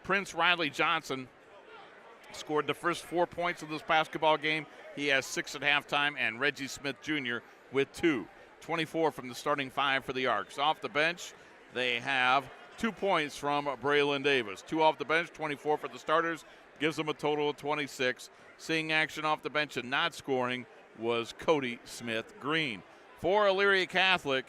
Prince Riley Johnson scored the first 4 points of this basketball game. He has 6 at halftime, and Reggie Smith Jr. with 2. 24 from the starting 5 for the Arcs. Off the bench, they have 2 points from Braylon Davis. 2 off the bench, 24 for the starters, gives them a total of 26. Seeing action off the bench and not scoring was Cody Smith Green. For Elyria Catholic,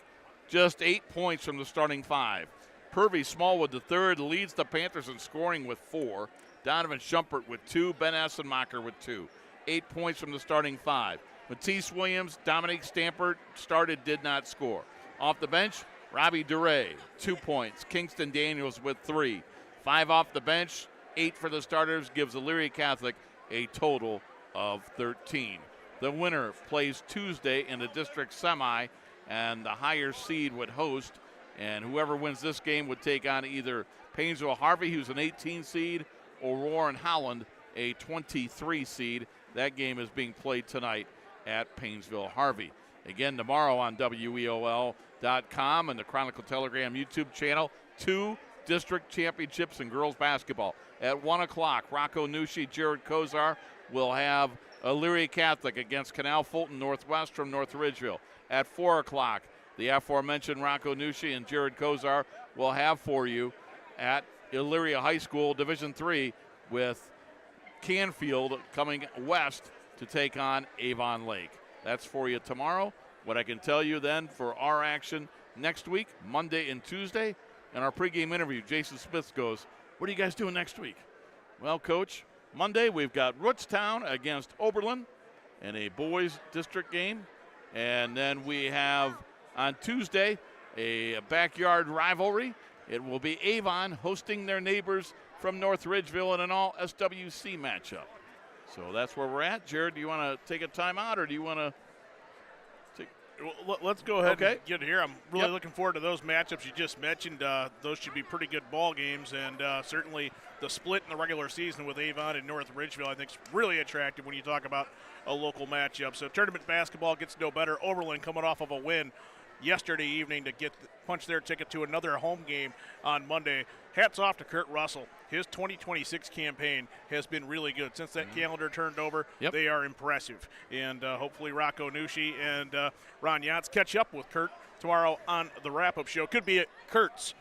just 8 points from the starting 5. Purvey Smallwood III leads the Panthers in scoring with 4. Donovan Schumpert with 2. Ben Essenmacher with 2. 8 points from the starting 5. Matisse Williams, Dominique Stampert started, did not score. Off the bench, Robbie DeRay, 2 points. Kingston Daniels with 3. 5 off the bench, 8 for the starters, gives Elyria Catholic a total of 13. The winner plays Tuesday in the district semi, and the higher seed would host. And whoever wins this game would take on either Painesville Harvey, who's an 18 seed, or Warren Holland, a 23 seed. That game is being played tonight at Painesville Harvey. Again, tomorrow on WEOL.com and the Chronicle Telegram YouTube channel, 2 district championships in girls basketball. At 1 o'clock, Rocco Nushi, Jared Kozar will have Elyria Catholic against Canal Fulton Northwest from North Ridgeville. At 4 o'clock, the aforementioned Rocco Nushi and Jared Kozar will have for you at Elyria High School Division III with Canfield coming west to take on Avon Lake. That's for you tomorrow. What I can tell you then for our action next week, Monday and Tuesday, in our pregame interview, Jason Smith goes, "What are you guys doing next week?" Well, Coach, Monday we've got Rootstown against Oberlin in a boys district game. And then we have on Tuesday a backyard rivalry. It will be Avon hosting their neighbors from North Ridgeville in an all SWC matchup. So that's where we're at. Jared, do you want to take a timeout, or do you want to take? Well, let's go ahead and get here. I'm really looking forward to those matchups you just mentioned. Those should be pretty good ball games, and certainly the split in the regular season with Avon and North Ridgeville I think is really attractive when you talk about a local matchup. So tournament basketball gets no better. Oberlin coming off of a win yesterday evening to punch their ticket to another home game on Monday. Hats off to Kurt Russell. His 2026 campaign has been really good. Since that calendar turned over, they are impressive. And hopefully Rocco Nushi and Ron Yance catch up with Kurt tomorrow on the wrap-up show. Could be at Kurt's.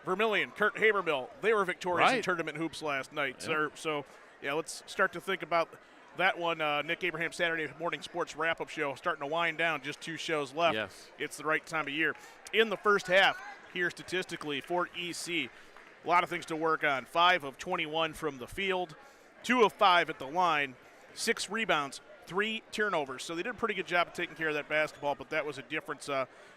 Vermillion, Kurt Habermill, they were victorious in tournament hoops last night. So, let's start to think about that one. Nick Abraham Saturday Morning Sports wrap-up show starting to wind down. Just 2 shows left. It's the right time of year. In the first half, here statistically for EC, a lot of things to work on. 5 of 21 from the field, 2 of 5 at the line, 6 rebounds, 3 turnovers. So they did a pretty good job of taking care of that basketball, but that was a difference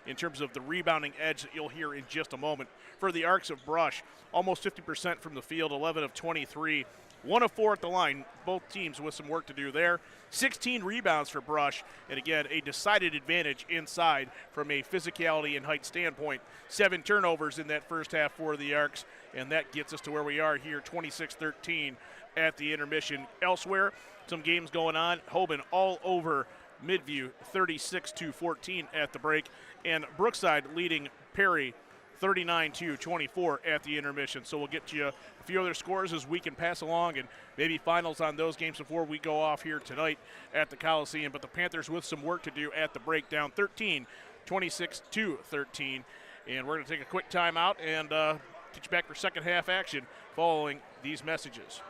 in terms of the rebounding edge that you'll hear in just a moment. For the Arcs of Brush, almost 50% from the field, 11 of 23. 1 of 4 at the line, both teams with some work to do there. 16 rebounds for Brush, and again, a decided advantage inside from a physicality and height standpoint. 7 turnovers in that first half for the Arcs, and that gets us to where we are here, 26-13 at the intermission. Elsewhere, some games going on. Hoban all over Midview, 36-14 at the break, and Brookside leading Perry 39-24 at the intermission. So we'll get you a few other scores as we can pass along and maybe finals on those games before we go off here tonight at the Coliseum. But the Panthers with some work to do at the breakdown, 26-13. And we're going to take a quick timeout and get you back for second half action following these messages.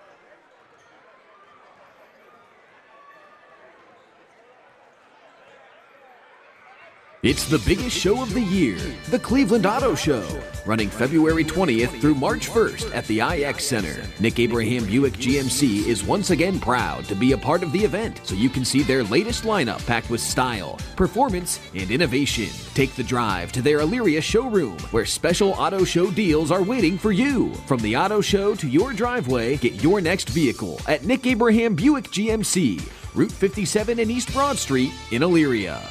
It's the biggest show of the year, the Cleveland Auto Show, running February 20th through March 1st at the IX Center. Nick Abraham Buick GMC is once again proud to be a part of the event, so you can see their latest lineup packed with style, performance, and innovation. Take the drive to their Elyria showroom, where special auto show deals are waiting for you. From the auto show to your driveway, get your next vehicle at Nick Abraham Buick GMC, Route 57 and East Broad Street in Elyria.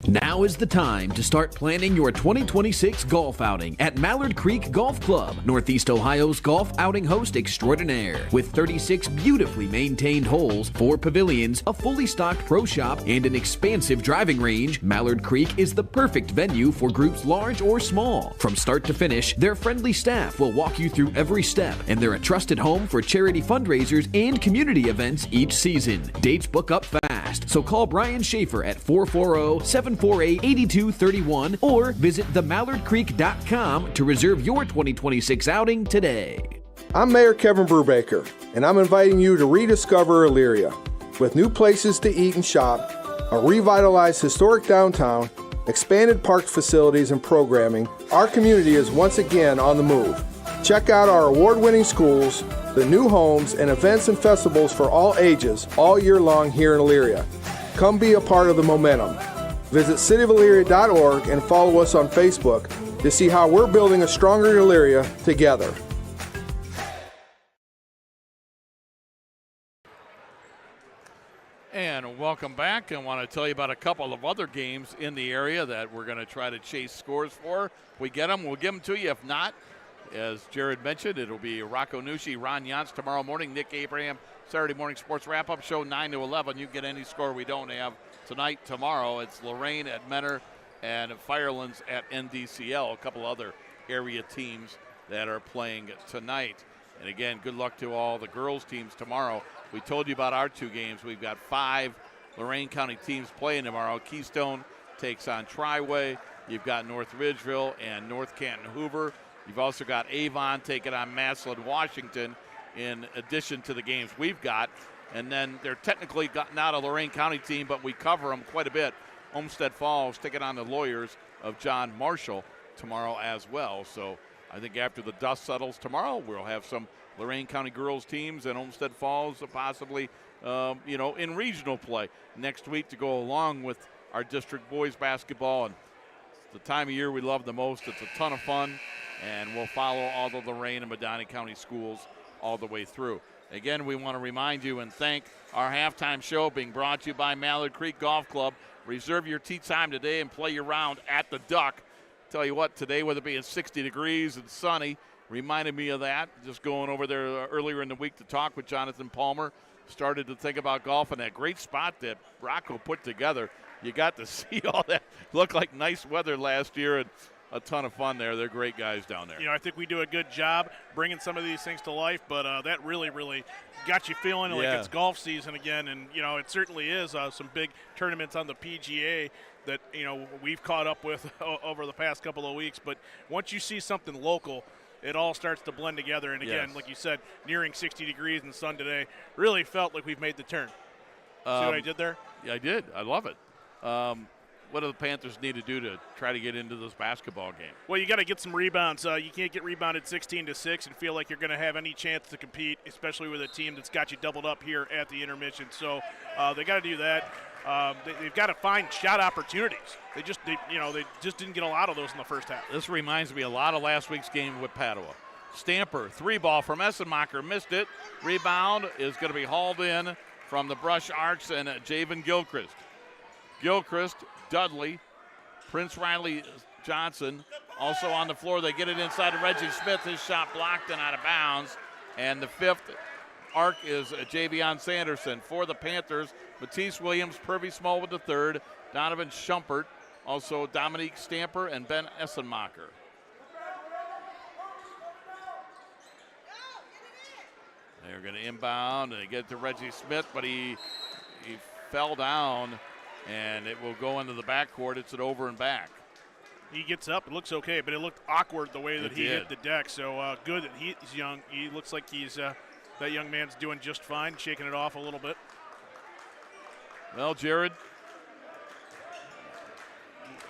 Now is the time to start planning your 2026 golf outing at Mallard Creek Golf Club, Northeast Ohio's golf outing host extraordinaire. With 36 beautifully maintained holes, 4 pavilions, a fully stocked pro shop, and an expansive driving range, Mallard Creek is the perfect venue for groups large or small. From start to finish, their friendly staff will walk you through every step, and they're a trusted home for charity fundraisers and community events each season. Dates book up fast, so call Brian Schaefer at 440-748-8231 or visit themallardcreek.com to reserve your 2026 outing today. I'm Mayor Kevin Brubaker, and I'm inviting you to rediscover Elyria. With new places to eat and shop, a revitalized historic downtown, expanded park facilities and programming, our community is once again on the move. Check out our award-winning schools, the new homes, and events and festivals for all ages all year long here in Elyria. Come be a part of the momentum. Visit cityofelyria.org and follow us on Facebook to see how we're building a stronger Elyria together. And welcome back. I want to tell you about a couple of other games in the area that we're going to try to chase scores for. If we get them, we'll give them to you. If not, as Jared mentioned, it'll be Rocco Nucci, Ron Yance tomorrow morning, Nick Abraham, Saturday morning sports wrap-up show 9 to 11. You get any score we don't have tonight, tomorrow. It's Lorraine at Menor and Firelands at NDCL, a couple other area teams that are playing tonight. And again, good luck to all the girls teams tomorrow. We told you about our 2 games. We've got 5 Lorain County teams playing tomorrow. Keystone takes on Triway. You've got North Ridgeville and North Canton Hoover. You've also got Avon taking on Massillon, Washington, in addition to the games we've got. And then they're technically not a Lorain County team, but we cover them quite a bit. Olmsted Falls taking on the Lawyers of John Marshall tomorrow as well. So I think after the dust settles tomorrow, we'll have some Lorain County girls teams and Olmsted Falls possibly, in regional play next week to go along with our district boys basketball. And it's the time of year we love the most. It's a ton of fun, and we'll follow all the Lorain and Medina County schools all the way through. Again, we want to remind you and thank our halftime show being brought to you by Mallard Creek Golf Club. Reserve your tee time today and play your round at the Duck. Tell you what, today, with it being 60 degrees and sunny, reminded me of that. Just going over there earlier in the week to talk with Jonathan Palmer. Started to think about golf in that great spot that Rocco put together. You got to see all that. Looked like nice weather last year, and a ton of fun there. They're great guys down there. I think we do a good job bringing some of these things to life, but that really, really got you feeling like it's golf season again. And, it certainly is some big tournaments on the PGA that, we've caught up with over the past couple of weeks. But once you see something local, it all starts to blend together. And, again, like you said, nearing 60 degrees in the sun today, really felt like we've made the turn. See what I did there? Yeah, I did. I love it. What do the Panthers need to do to try to get into this basketball game? Well, you got to get some rebounds. You can't get rebounded 16-6 and feel like you're going to have any chance to compete, especially with a team that's got you doubled up here at the intermission. So they got to do that. They've got to find shot opportunities. They just didn't get a lot of those in the first half. This reminds me a lot of last week's game with Padua. Stamper, 3-ball from Essenmacher, missed it. Rebound is going to be hauled in from the Brush Arcs and Javen Gilchrist. Gilchrist, Dudley, Prince Riley Johnson also on the floor. They get it inside to Reggie Smith. His shot blocked and out of bounds. And the 5th arc is Javion Sanderson. For the Panthers, Matisse Williams, Purvey Smallwood the 3rd, Donovan Schumpert, also Dominique Stamper and Ben Essenmacher. They're going to inbound and they get to Reggie Smith, but he fell down. And it will go into the backcourt. It's an over and back. He gets up. It looks okay, but it looked awkward the way that he hit the deck. So good that he's young. He looks like he's that young man's doing just fine, shaking it off a little bit. Well, Jared,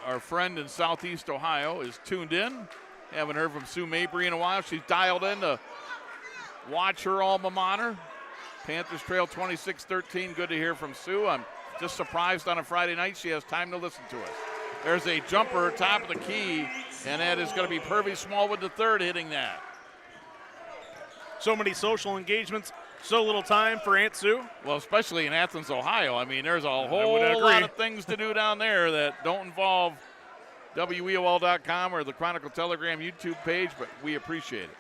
our friend in Southeast Ohio is tuned in. Haven't heard from Sue Mabry in a while. She's dialed in to watch her alma mater. Panthers trail 26-13. Good to hear from Sue. I'm just surprised on a Friday night she has time to listen to us. There's a jumper top of the key, and that is going to be Purvey Smallwood the 3rd hitting that. So many social engagements So little time for Aunt Sue. Well, especially in Athens, Ohio. I mean, there's a whole lot of things to do down there that don't involve WEOL.com or the Chronicle Telegram YouTube page, but we appreciate it.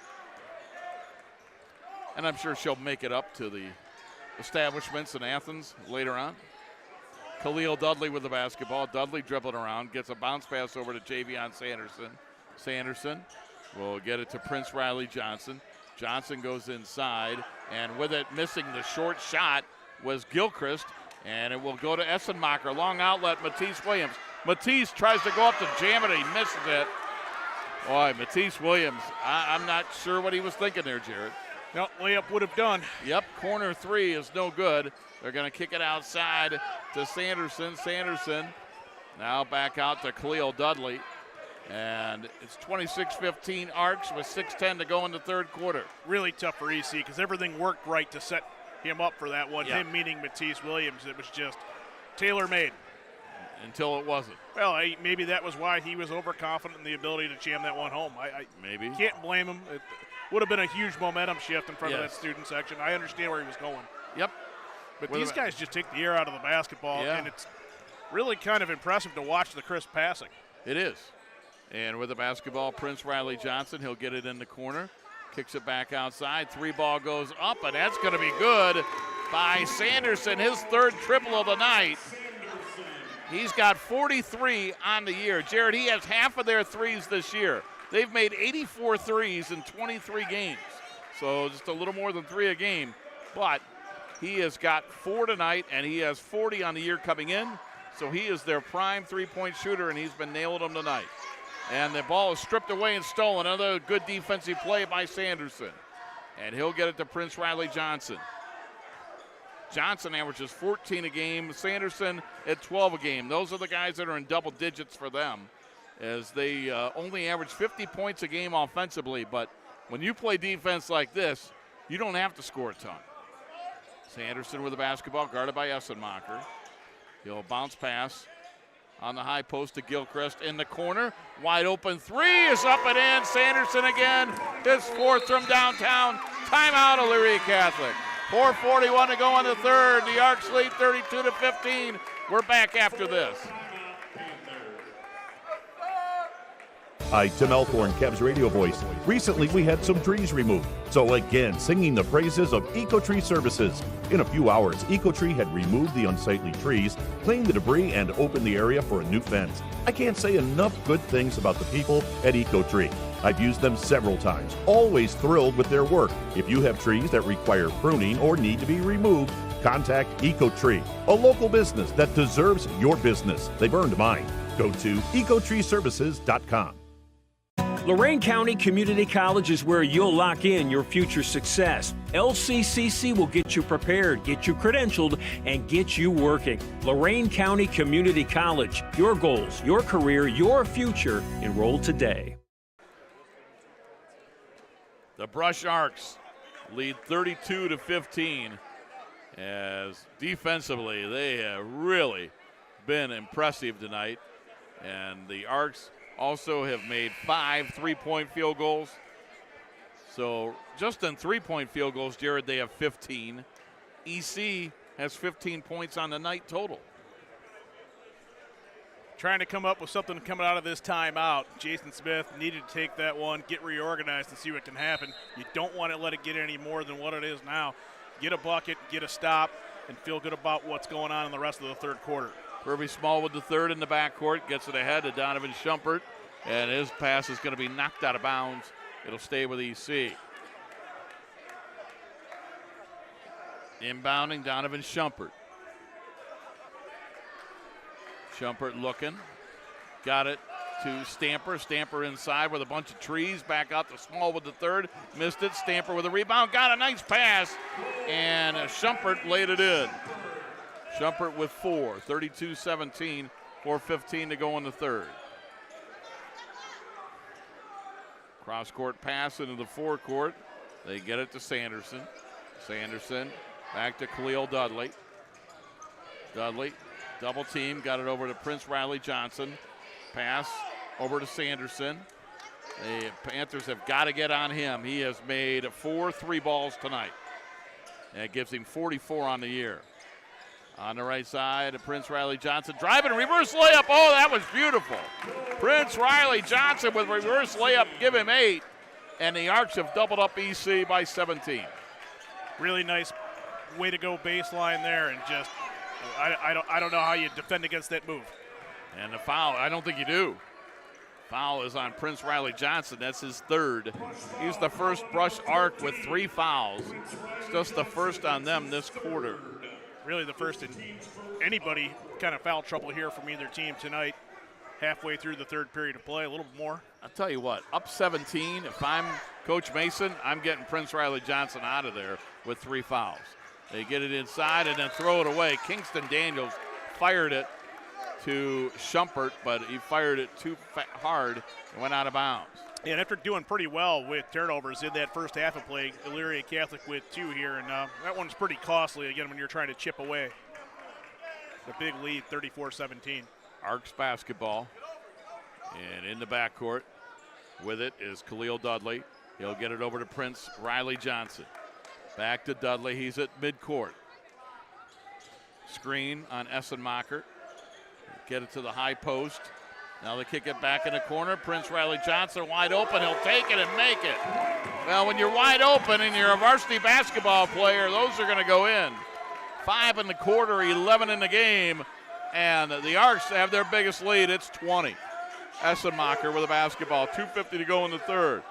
And I'm sure she'll make it up to the establishments in Athens later on. Khalil Dudley with the basketball. Dudley dribbling around, gets a bounce pass over to Javion Sanderson. Sanderson will get it to Prince Riley Johnson. Johnson goes inside, and with it, missing the short shot was Gilchrist, and it will go to Essenmacher. Long outlet, Matisse Williams. Matisse tries to go up to jam it, he misses it. Boy, Matisse Williams, I'm not sure what he was thinking there, Jared. No, layup would have done. Yep, corner three is no good. They're going to kick it outside to Sanderson. Sanderson now back out to Khalil Dudley. And it's 26-15 Arcs with 6:10 to go in the third quarter. Really tough for EC because everything worked right to set him up for that one. Yeah. Him meaning Matisse Williams. It was just tailor-made. Until it wasn't. Well, maybe that was why he was overconfident in the ability to jam that one home. I maybe can't blame him. It would have been a huge momentum shift in front of that student section. I understand where he was going. Yep. But these guys just take the air out of the basketball, and it's really kind of impressive to watch the crisp passing. It is. And with the basketball, Prince Riley Johnson, he'll get it in the corner, kicks it back outside. Three ball goes up, and that's going to be good by Sanderson, his third triple of the night. He's got 43 on the year. Jared, he has half of their threes this year. They've made 84 threes in 23 games, so just a little more than 3 a game. But he has got 4 tonight, and he has 40 on the year coming in, so he is their prime three-point shooter, and he's been nailing them tonight. And the ball is stripped away and stolen. Another good defensive play by Sanderson. And he'll get it to Prince Riley Johnson. Johnson averages 14 a game. Sanderson at 12 a game. Those are the guys that are in double digits for them, as they only average 50 points a game offensively. But when you play defense like this, you don't have to score a ton. Sanderson with the basketball, guarded by Essenmacher. He'll bounce pass on the high post to Gilchrist in the corner. Wide open three is up and in. Sanderson again, his 4th from downtown. Timeout, Elyria Catholic. 4:41 to go in the third. The Arcs lead 32-15. We're back after this. Hi, Tim Elkhorn, Cavs radio voice. Recently, we had some trees removed. So again, singing the praises of EcoTree Services. In a few hours, EcoTree had removed the unsightly trees, cleaned the debris, and opened the area for a new fence. I can't say enough good things about the people at EcoTree. I've used them several times, always thrilled with their work. If you have trees that require pruning or need to be removed, contact EcoTree, a local business that deserves your business. They've earned mine. Go to ecotreeservices.com. Lorain County Community College is where you'll lock in your future success. LCCC will get you prepared, get you credentialed, and get you working. Lorain County Community College. Your goals, your career, your future. Enroll today. The Brush Arcs lead 32-15, as defensively they have really been impressive tonight. And the Arcs also have made 5 3-point field goals. So just in 3-point field goals, Jared, they have 15. EC has 15 points on the night total. Trying to come up with something coming out of this timeout. Jason Smith needed to take that one, get reorganized, and see what can happen. You don't want to let it get any more than what it is now. Get a bucket, get a stop, and feel good about what's going on in the rest of the third quarter. Kirby Small with the third in the backcourt, gets it ahead to Donovan Schumpert, and his pass is going to be knocked out of bounds. It'll stay with EC. Inbounding Donovan Schumpert. Schumpert looking, got it to Stamper. Stamper inside with a bunch of trees, back out to Small with the third, missed it. Stamper with a rebound, got a nice pass, and Schumpert laid it in. Schumpert with 4, 32-17, 4:15 to go in the third. Cross-court pass into the forecourt. They get it to Sanderson. Sanderson back to Khalil Dudley. Dudley, double team, got it over to Prince Riley Johnson. Pass over to Sanderson. The Panthers have got to get on him. He has made 4 3 balls tonight. And it gives him 44 on the year. On the right side, Prince Riley Johnson driving, reverse layup. Oh, that was beautiful. Prince Riley Johnson with reverse layup, give him 8. And the Arcs have doubled up EC by 17. Really nice way to go baseline there, and just I don't know how you defend against that move. And the foul, I don't think you do. Foul is on Prince Riley Johnson. That's his 3rd. He's the first Brush Arc with 3 fouls. It's just the first on them this quarter. Really the first in anybody kind of foul trouble here from either team tonight. Halfway through the 3rd period of play, a little more. I'll tell you what, up 17, if I'm Coach Mason, I'm getting Prince Riley Johnson out of there with 3 fouls. They get it inside and then throw it away. Kingston Daniels fired it to Schumpert, but he fired it too hard and went out of bounds. Yeah, and after doing pretty well with turnovers in that first half of play, Elyria Catholic with 2 here, and that one's pretty costly, again, when you're trying to chip away. The big lead, 34-17. Arcs basketball, and in the backcourt with it is Khalil Dudley. He'll get it over to Prince Riley Johnson. Back to Dudley, he's at midcourt. Screen on Essenmacher. Get it to the high post. Now they kick it back in the corner. Prince Riley Johnson wide open. He'll take it and make it. Well, when you're wide open and you're a varsity basketball player, those are going to go in. 5 in the quarter, 11 in the game. And the Arcs have their biggest lead. It's 20. Essenmacher with a basketball. 2:50 to go in the 3rd.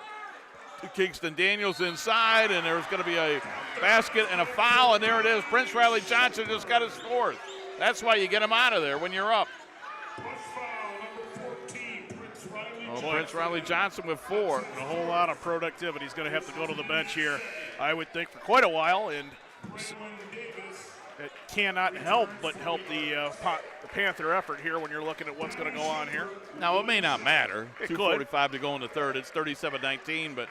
Kingston Daniels inside, and there's going to be a basket and a foul, and there it is. Prince Riley Johnson just got his 4th. That's why you get him out of there when you're up. Prince Riley Johnson with 4. And a whole lot of productivity. He's going to have to go to the bench here, I would think, for quite a while, and it cannot help but help the Panther effort here when you're looking at what's going to go on here. Now, it may not matter. It 2:45 to go in the 3rd. It's 37-19, but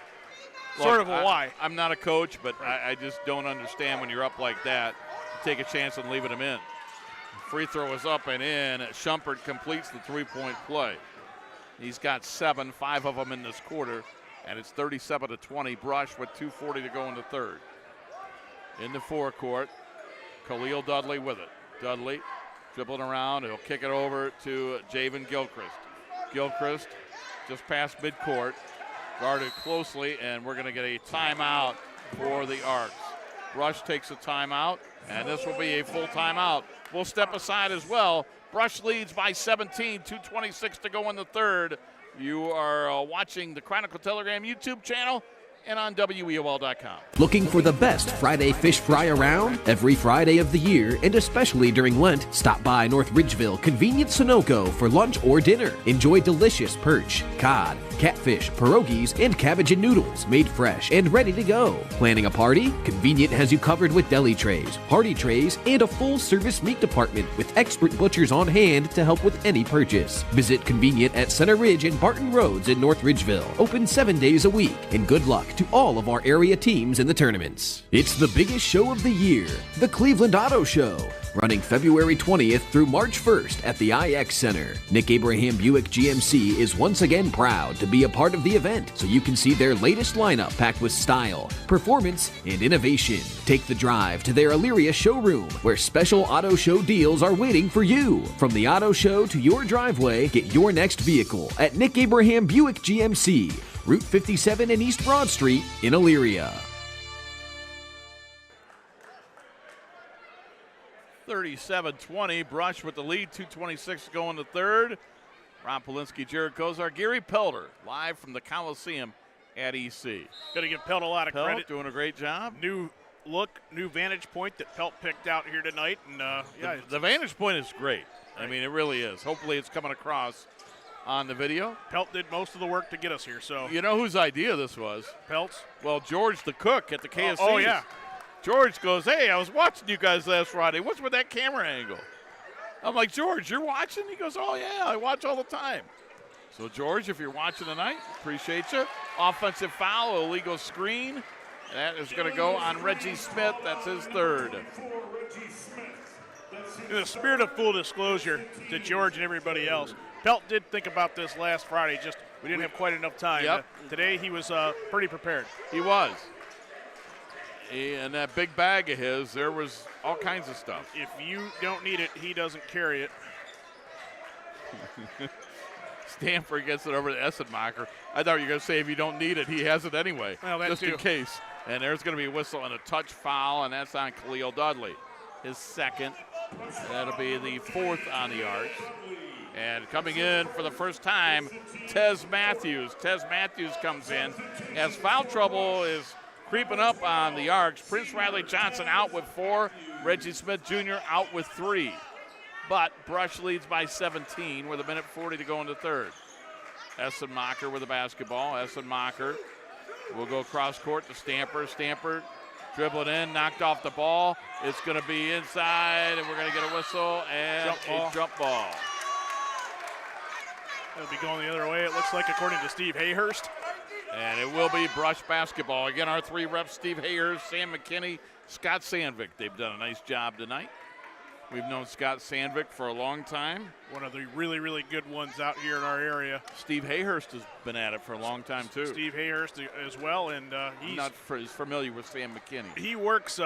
look, sort of a why. I'm not a coach, but I just don't understand when you're up like that, take a chance and leaving them in. Free throw is up and in. Schumpert completes the 3-point play. He's got 7, 5 of them in this quarter, and it's 37-20. Brush with 2:40 to go in the 3rd. In the forecourt, Khalil Dudley with it. Dudley dribbling around. He'll kick it over to Javen Gilchrist. Gilchrist just past midcourt, guarded closely, and we're going to get a timeout for the Arcs. Brush takes a timeout, and this will be a full timeout. We'll step aside as well. Brush leads by 17, 2:26 to go in the 3rd. You are watching the Chronicle Telegram YouTube channel and on WEOL.com. Looking for the best Friday fish fry around? Every Friday of the year, and especially during Lent, stop by North Ridgeville Convenient Sunoco for lunch or dinner. Enjoy delicious perch, cod, catfish, pierogies, and cabbage and noodles made fresh and ready to go. Planning a party? Convenient has you covered with deli trays, party trays, and a full-service meat department with expert butchers on hand to help with any purchase. Visit Convenient at Center Ridge and Barton Roads in North Ridgeville. Open 7 days a week, and good luck to all of our area teams in the tournaments. It's the biggest show of the year, the Cleveland Auto Show, running February 20th through March 1st at the IX Center. Nick Abraham Buick GMC is once again proud to be a part of the event, so you can see their latest lineup packed with style, performance, and innovation. Take the drive to their Elyria showroom, where special auto show deals are waiting for you. From the auto show to your driveway, get your next vehicle at Nick Abraham Buick GMC, Route 57 and East Broad Street in Elyria. 37-20, Brush with the lead, 2:26 to go in the 3rd. Ron Polinsky, Jared Kozar, Gary Pelder, live from the Coliseum at EC. Got to give Pelt a lot of credit. Doing a great job. New look, new vantage point that Pelt picked out here tonight. And the vantage point is great. Right. I mean, it really is. Hopefully it's coming across on the video. Pelt did most of the work to get us here. So you know whose idea this was? Pelt's. Well, George the cook at the KSC. Oh, yeah. George goes, hey, I was watching you guys last Friday. What's with that camera angle? I'm like, George, you're watching? He goes, oh, yeah, I watch all the time. So, George, if you're watching tonight, appreciate you. Offensive foul, illegal screen. That is going to go on Reggie Smith. That's his 3rd. In the spirit of full disclosure to George and everybody else, Pelt did think about this last Friday, just we didn't have quite enough time. Yep. Today he was pretty prepared. He was. In that big bag of his, there was all kinds of stuff. If you don't need it, he doesn't carry it. Stanford gets it over to Essenmacher. I thought you were going to say if you don't need it, he has it anyway, well, just in case. And there's going to be a whistle and a touch foul, and that's on Khalil Dudley. His second. That'll be the fourth on the Arcs. And coming in for the first time, Tez Matthews. Tez Matthews comes in as foul trouble is creeping up on the Arcs. Prince Riley Johnson out with 4. Reggie Smith Jr. out with 3. But Brush leads by 17 with 1:40 to go in the third. Essenmacher with the basketball. Essenmacher will go cross court to Stamper. Stamper dribble it in, knocked off the ball. It's going to be inside, and we're going to get a whistle and a jump ball. It'll be going the other way, it looks like, according to Steve Hayhurst. And it will be Brush basketball. Again, our 3 reps, Steve Hayhurst, Sam McKinney, Scott Sandvik. They've done a nice job tonight. We've known Scott Sandvik for a long time. One of the really, really good ones out here in our area. Steve Hayhurst has been at it for a long time, too. Steve Hayhurst as well, and he's not as familiar with Sam McKinney. He works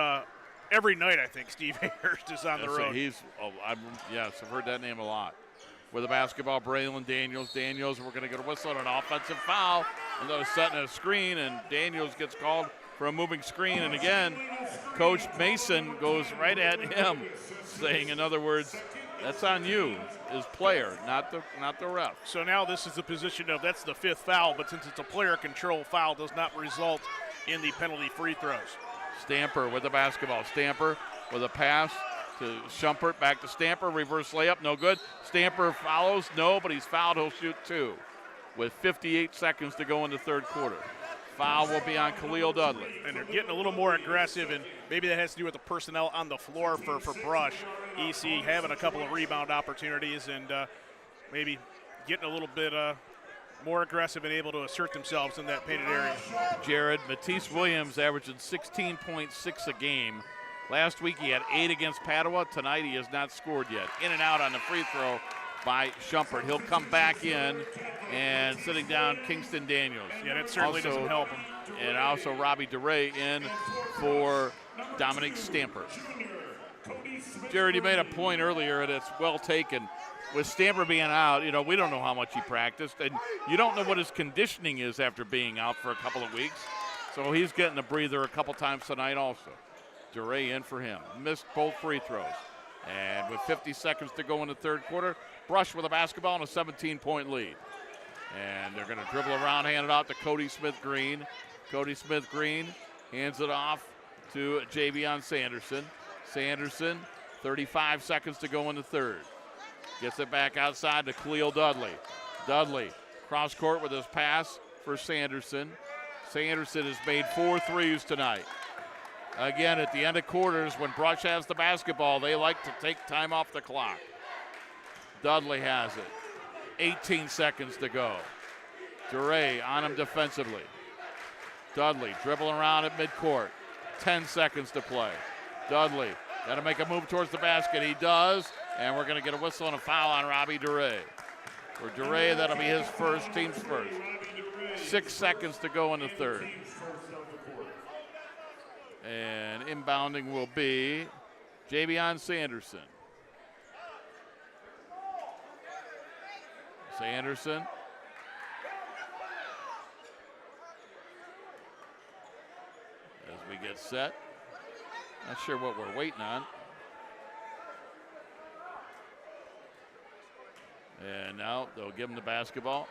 every night, I think, Steve Hayhurst is on the road. Yes, I've heard that name a lot. With the basketball, Braylon Daniels. Daniels, we're going to get a whistle on an offensive foul. And they're setting a screen, and Daniels gets called for a moving screen. And again, Coach Mason goes right at him, saying, in other words, that's on you as player, not the ref. So now this is the position of that's the 5th foul, but since it's a player control foul, does not result in the penalty free throws. Stamper with the basketball. Stamper with a pass to Schumpert, back to Stamper, reverse layup, no good. Stamper follows, no, but he's fouled, he'll shoot 2 with 58 seconds to go in the third quarter. Foul will be on Khalil Dudley. And they're getting a little more aggressive, and maybe that has to do with the personnel on the floor for Brush. EC having a couple of rebound opportunities and maybe getting a little bit more aggressive and able to assert themselves in that painted area. Jared, Matisse Williams averaging 16.6 a game. Last week he had 8 against Padua. Tonight he has not scored yet. In and out on the free throw by Schumpert. He'll come back in, and sitting down Kingston Daniels. Yeah, that certainly doesn't help him. And also Robbie DeRay in for Dominic Stamper. Jared, you made a point earlier, and it's well taken. With Stamper being out, we don't know how much he practiced, and you don't know what his conditioning is after being out for a couple of weeks. So he's getting a breather a couple times tonight also. DeRay in for him. Missed both free throws. And with 50 seconds to go in the third quarter, Brush with a basketball and a 17-point lead. And they're going to dribble around, hand it out to Cody Smith-Green. Cody Smith-Green hands it off to Javion Sanderson. Sanderson, 35 seconds to go in the third. Gets it back outside to Khalil Dudley. Dudley, cross court with his pass for Sanderson. Sanderson has made 4 threes tonight. Again, at the end of quarters, when Brush has the basketball, they like to take time off the clock. Dudley has it. 18 seconds to go. DeRay on him defensively. Dudley dribbling around at midcourt. 10 seconds to play. Dudley got to make a move towards the basket. He does, and we're going to get a whistle and a foul on Robbie DeRay. For DeRay, that'll be his first, team's first. 6 seconds to go in the third. And inbounding will be Javion Sanderson. Sanderson. As we get set. Not sure what we're waiting on. And now they'll give him the basketball.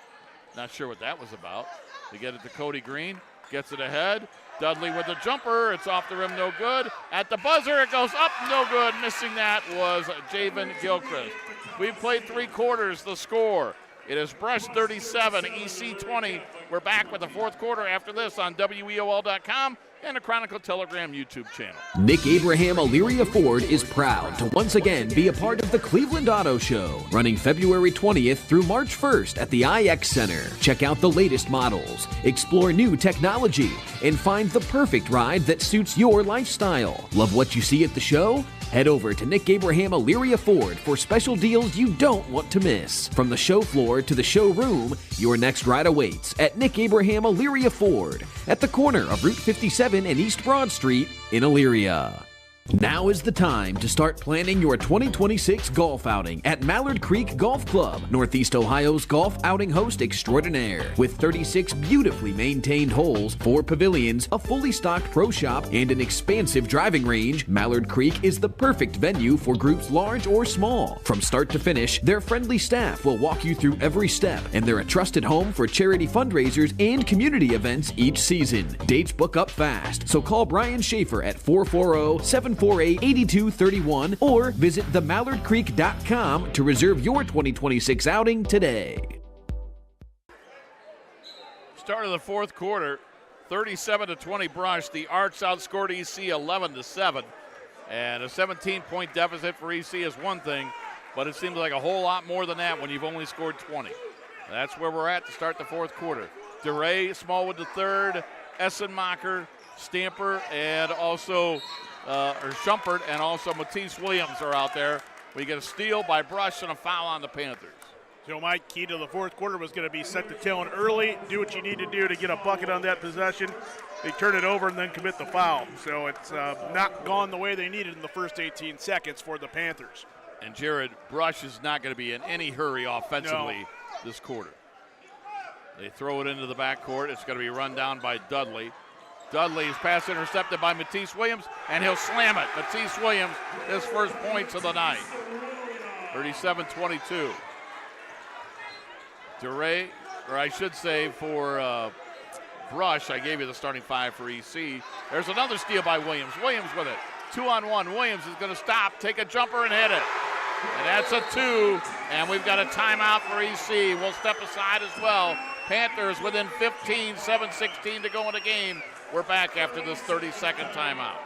Not sure what that was about. They get it to Cody Green. Gets it ahead. Dudley with the jumper. It's off the rim, no good. At the buzzer, it goes up, no good. Missing that was Javen Gilchrist. We've played 3 quarters. The score, it is Brush 37, EC 20. We're back with the fourth quarter after this on WEOL.com and the Chronicle Telegram YouTube channel. Nick Abraham Elyria Ford is proud to once again be a part of the Cleveland Auto Show, running February 20th through March 1st at the IX Center. Check out the latest models, explore new technology, and find the perfect ride that suits your lifestyle. Love what you see at the show? Head over to Nick Abraham Elyria Ford for special deals you don't want to miss. From the show floor to the showroom, your next ride awaits at Nick Abraham Elyria Ford at the corner of Route 57 and East Broad Street in Elyria. Now is the time to start planning your 2026 golf outing at Mallard Creek Golf Club, Northeast Ohio's golf outing host extraordinaire. With 36 beautifully maintained holes, 4 pavilions, a fully stocked pro shop, and an expansive driving range, Mallard Creek is the perfect venue for groups large or small. From start to finish, their friendly staff will walk you through every step, and they're a trusted home for charity fundraisers and community events each season. Dates book up fast, so call Brian Schaefer at 440-748-8231 or visit themallardcreek.com to reserve your 2026 outing today. Start of the fourth quarter, 37-20 Brush. The Arcs outscored EC 11-7, and a 17-point deficit for EC is one thing, but it seems like a whole lot more than that when you've only scored 20. That's where we're at to start the fourth quarter. DeRay, Smallwood the third, Essenmacher, Stamper, and also Schumpert, and also Matisse Williams are out there. We get a steal by Brush and a foul on the Panthers. So, Mike, key to the fourth quarter was going to be set the tone early, do what you need to do to get a bucket on that possession. They turn it over and then commit the foul. So it's not gone the way they needed in the first 18 seconds for the Panthers. And Jared, Brush is not going to be in any hurry offensively this quarter. They throw it into the backcourt. It's going to be run down by Dudley. Dudley's pass intercepted by Matisse Williams, and he'll slam it. Matisse Williams, his first points of the night. 37-22. DeRay, or I should say for Brush, I gave you the starting five for EC. There's another steal by Williams. Williams with it. 2-on-1. Williams is going to stop, take a jumper, and hit it. And that's a 2, and we've got a timeout for EC. We'll step aside as well. Panthers within 15, 7:16 to go in the game. We're back after this 30-second timeout.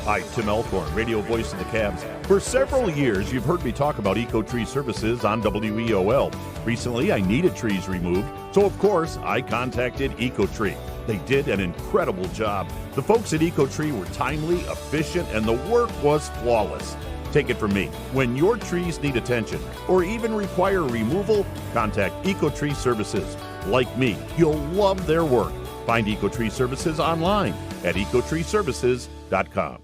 Hi, Tim Elkhorn, radio voice of the Cavs. For several years, you've heard me talk about EcoTree Services on WEOL. Recently, I needed trees removed, so of course, I contacted EcoTree. They did an incredible job. The folks at EcoTree were timely, efficient, and the work was flawless. Take it from me. When your trees need attention or even require removal, contact EcoTree Services. Like me, you'll love their work. Find EcoTree Services online at ecotreeservices.com.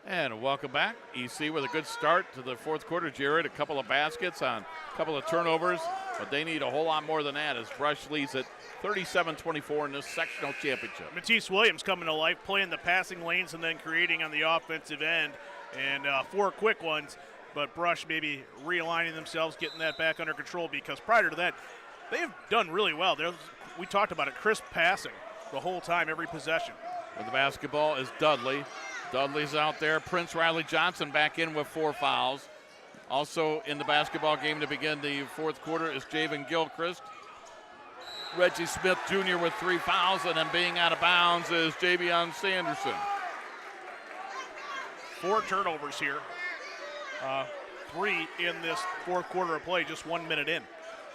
And welcome back. EC with a good start to the fourth quarter. Jared, a couple of baskets on a couple of turnovers, but they need a whole lot more than that as Brush leads it 37-24 in this sectional championship. Matisse Williams coming to life, playing the passing lanes and then creating on the offensive end, and 4 quick ones, but Brush maybe realigning themselves, getting that back under control, because prior to that, they've done really well. We talked about it, crisp passing the whole time, every possession. With the basketball is Dudley. Dudley's out there. Prince Riley Johnson back in with 4 fouls. Also in the basketball game to begin the fourth quarter is Javen Gilchrist. Reggie Smith Jr. with 3 fouls, and then being out of bounds is Javion Sanderson. 4 turnovers here. 3 in this fourth quarter of play, just 1 minute in.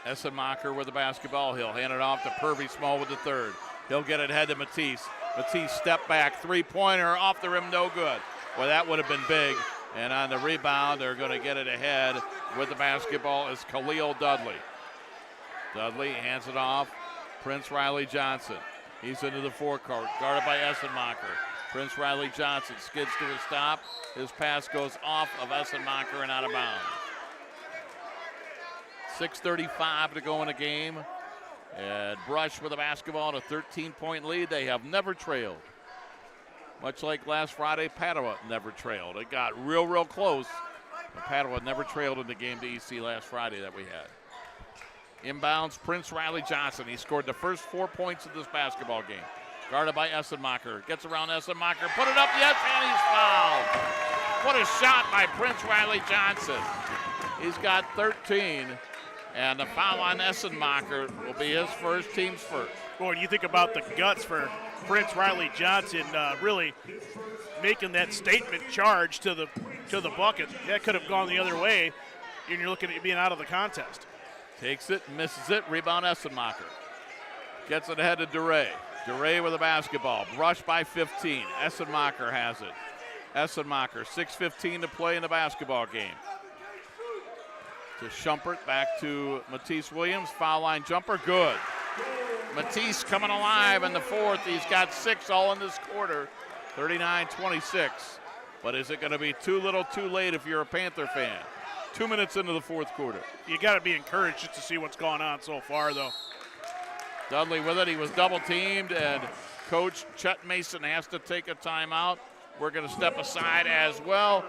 Essenmacher with the basketball. He'll hand it off to Purvey Small with the third. He'll get it ahead to Matisse. Matisse step back, 3-pointer off the rim, no good. Well, that would have been big. And on the rebound, they're going to get it ahead with the basketball is Khalil Dudley. Dudley hands it off. Prince Riley Johnson. He's into the forecourt, guarded by Essenmacher. Prince Riley Johnson skids to a stop. His pass goes off of Essenmacher and out of bounds. 6:35 to go in the game. And Brush with the basketball and a 13-point lead. They have never trailed. Much like last Friday, Padua never trailed. It got real, real close. But Padua never trailed in the game to EC last Friday that we had. Inbounds, Prince Riley Johnson. He scored the first 4 points of this basketball game. Guarded by Essenmacher. Gets around Essenmacher. Put it up, yes, and he's fouled. What a shot by Prince Riley Johnson. He's got 13. And the foul on Essenmacher will be his first, team's first. Boy, you think about the guts for Prince Riley Johnson really making that statement charge to the bucket. That could have gone the other way, and you're looking at being out of the contest. Takes it, misses it, rebound Essenmacher. Gets it ahead to DeRay. DeRay with the basketball, brushed by 15. Essenmacher has it. Essenmacher, 6:15 to play in the basketball game. To Schumpert, back to Matisse Williams, foul line jumper, good. Matisse coming alive in the fourth. He's got 6 all in this quarter, 39-26. But is it going to be too little too late if you're a Panther fan? 2 minutes into the fourth quarter. You got to be encouraged just to see what's gone on so far, though. Dudley with it. He was double teamed, and Coach Chet Mason has to take a timeout. We're going to step aside as well.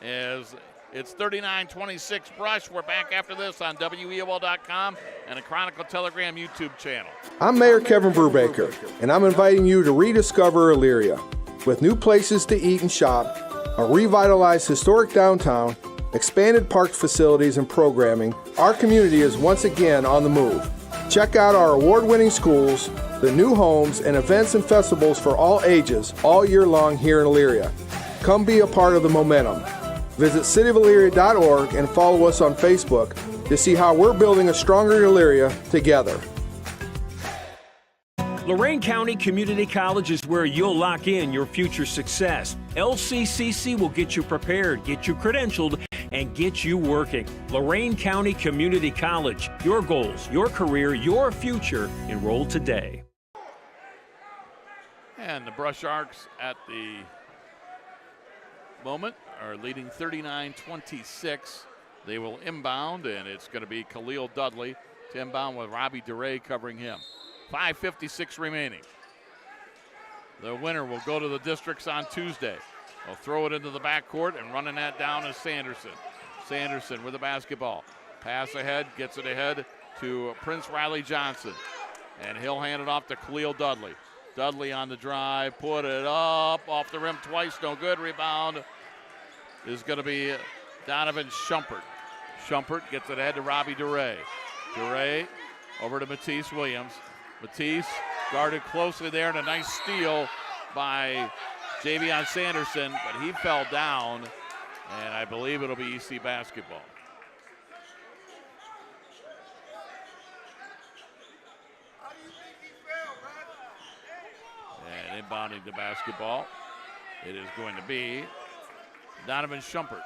As it's 39-26 Brush. We're back after this on WEOL.com and a Chronicle Telegram YouTube channel. I'm Mayor Kevin Brubaker, and I'm inviting you to rediscover Elyria. With new places to eat and shop, a revitalized historic downtown, expanded park facilities and programming, our community is once again on the move. Check out our award-winning schools, the new homes, and events and festivals for all ages all year long here in Elyria. Come be a part of the momentum. Visit cityofelyria.org and follow us on Facebook to see how we're building a stronger Elyria together. Lorain County Community College is where you'll lock in your future success. LCCC will get you prepared, get you credentialed, and get you working. Lorain County Community College. Your goals, your career, your future. Enroll today. And the Brush Arcs at the moment are leading 39-26. They will inbound, and it's going to be Khalil Dudley to inbound with Robbie DeRay covering him. 5:56 remaining. The winner will go to the districts on Tuesday. They'll throw it into the backcourt, and running that down is Sanderson. Sanderson with the basketball. Pass ahead, gets it ahead to Prince Riley Johnson. And he'll hand it off to Khalil Dudley. Dudley on the drive, put it up, off the rim twice, no good. Rebound is going to be Donovan Schumpert. Schumpert gets it ahead to Robbie DeRay. DeRay over to Matisse Williams. Matisse guarded closely there, and a nice steal by Javion Sanderson, but he fell down, and I believe it'll be EC basketball. And inbounding the basketball, it is going to be Donovan Schumpert.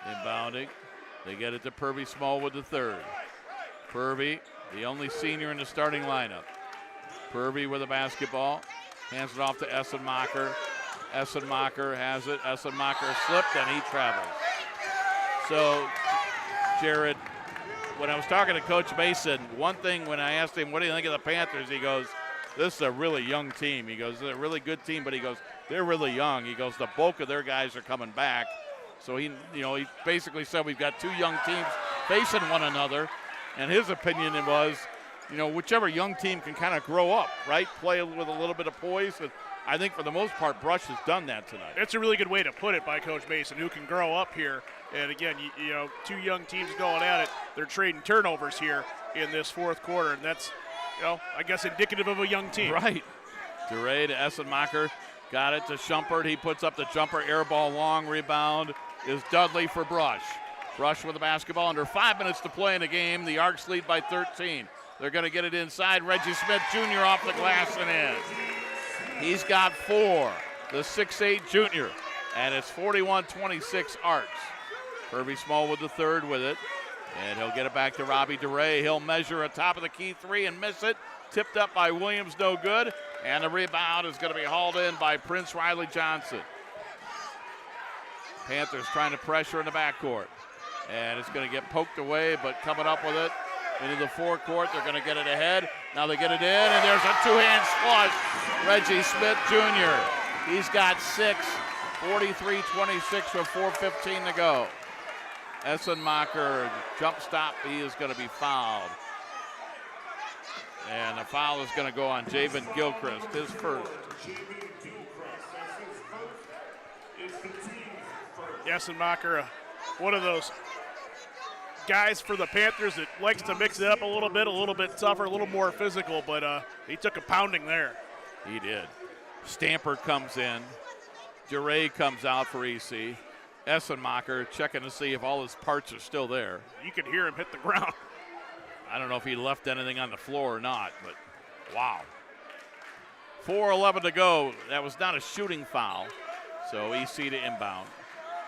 Inbounding, they get it to Purvey Smallwood the third. Purvey, the only senior in the starting lineup. Purvey with the basketball, hands it off to Essenmacher. Essenmacher has it. Essenmacher slipped and he travels. So, Jared, when I was talking to Coach Mason, one thing when I asked him, what do you think of the Panthers? He goes, this is a really young team. He goes, they're a really good team, but he goes, they're really young. He goes, the bulk of their guys are coming back. So he basically said we've got two young teams facing one another. And his opinion was, whichever young team can kind of grow up, right? Play with a little bit of poise. And I think for the most part, Brush has done that tonight. That's a really good way to put it by Coach Mason, who can grow up here. And again, two young teams going at it. They're trading turnovers here in this fourth quarter. And that's, I guess indicative of a young team. Right. DeRay to Essenmacher. Got it to Schumpert. He puts up the jumper, air ball long. Rebound is Dudley for Brush. Brush with the basketball. Under 5 minutes to play in the game. The Arcs lead by 13. They're going to get it inside. Reggie Smith Jr. off the glass and in. He's got 4. The 6'8 junior. And it's 41-26 Arcs. Purvey Smallwood the third with it. And he'll get it back to Robbie DeRay. He'll measure a top of the key three and miss it. Tipped up by Williams, no good. And the rebound is going to be hauled in by Prince Riley Johnson. Panthers trying to pressure in the backcourt. And it's going to get poked away, but coming up with it into the forecourt. They're going to get it ahead. Now they get it in, and there's a two-hand flush. Reggie Smith Jr. He's got 6, 43-26 with 4:15 to go. Essenmacher jump stop. He is going to be fouled. And the foul is going to go on Javen Gilchrist, his first. Essenmacher, one of those guys for the Panthers that likes to mix it up a little bit tougher, a little more physical, but he took a pounding there. He did. Stamper comes in. DeRay comes out for EC. Essenmacher checking to see if all his parts are still there. You could hear him hit the ground. I don't know if he left anything on the floor or not, but wow. 4:11 to go. That was not a shooting foul, so EC to inbound.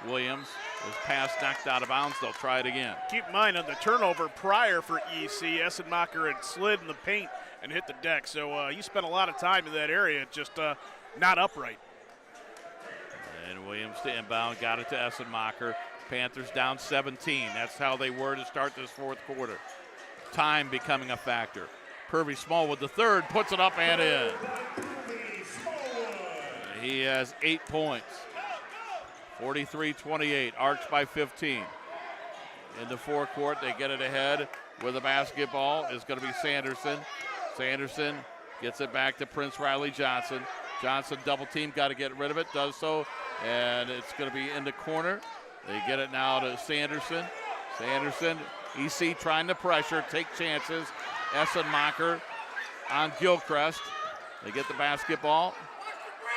Williams, his pass knocked out of bounds. They'll try it again. Keep in mind, on the turnover prior for EC, Essenmacher had slid in the paint and hit the deck, so he spent a lot of time in that area, just not upright. And Williams to inbound, got it to Essenmacher. Panthers down 17. That's how they were to start this fourth quarter. Time becoming a factor. Purvey Smallwood, the third, puts it up and in. He has 8 points. 43-28, Arcs by 15. In the forecourt, they get it ahead with the basketball. Is going to be Sanderson. Sanderson gets it back to Prince Riley Johnson. Johnson double team, got to get rid of it, does so, and it's going to be in the corner. They get it now to Sanderson. Sanderson, EC trying to pressure, take chances. Essenmacher on Gilchrist. They get the basketball.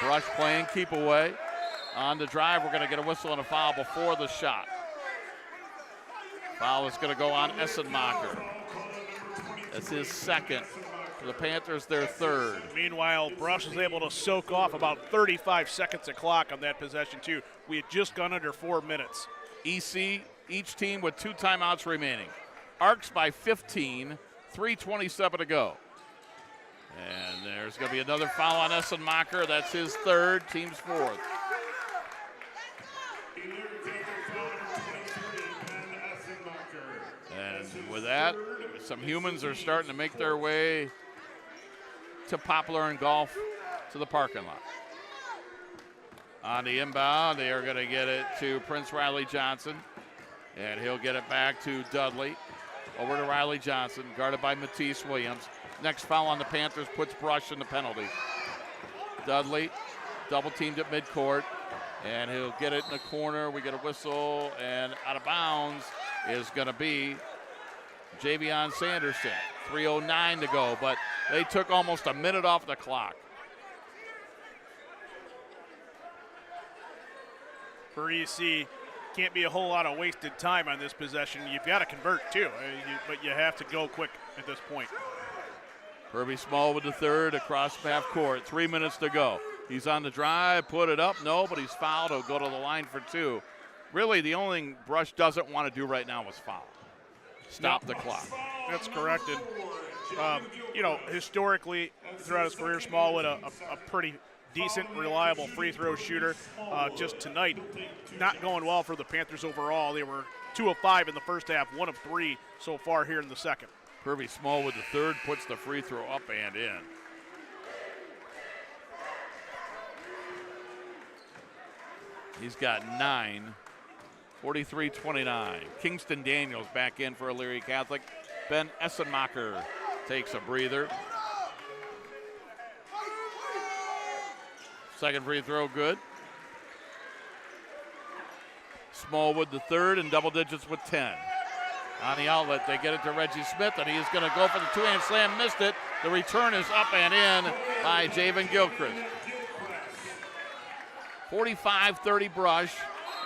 Brush playing, keep away. On the drive, we're going to get a whistle and a foul before the shot. Foul is going to go on Essenmacher. That's his second. For the Panthers, their third. Meanwhile, Brush was able to soak off about 35 seconds of clock on that possession, too. We had just gone under 4 minutes. EC, each team with 2 timeouts remaining. Arcs by 15, 3:27 to go. And there's going to be another foul on Essenmacher. That's his third, team's fourth. And with that, some humans are starting to make their way to Poplar and Golf to the parking lot. On the inbound, they are going to get it to Prince Riley Johnson, and he'll get it back to Dudley. Over to Riley Johnson, guarded by Matisse Williams. Next foul on the Panthers puts Brush in the penalty. Dudley double teamed at midcourt, and he'll get it in the corner. We get a whistle, and out of bounds is going to be Javion Sanderson. 3:09 to go, but they took almost a minute off the clock. For EC, can't be a whole lot of wasted time on this possession. You've got to convert, too, but you have to go quick at this point. Purvey Small with the third across half court. 3 minutes to go. He's on the drive, put it up. No, but he's fouled. He'll go to the line for 2. Really, the only thing Brush doesn't want to do right now is foul. Stop the clock. That's correct. And, historically, throughout his career, Smallwood, a pretty decent, reliable free throw shooter. Just tonight, not going well for the Panthers overall. They were 2 of 5 in the first half, 1 of 3 so far here in the second. Purvey Small with the third, puts the free throw up and in. He's got 9. 43-29. Kingston Daniels back in for Elyria Catholic. Ben Essenmacher takes a breather. Second free throw good. Smallwood the third in double digits with 10. On the outlet, they get it to Reggie Smith, and he is going to go for the two-hand slam. Missed it. The return is up and in by Javen Gilchrist. 45-30 Brush,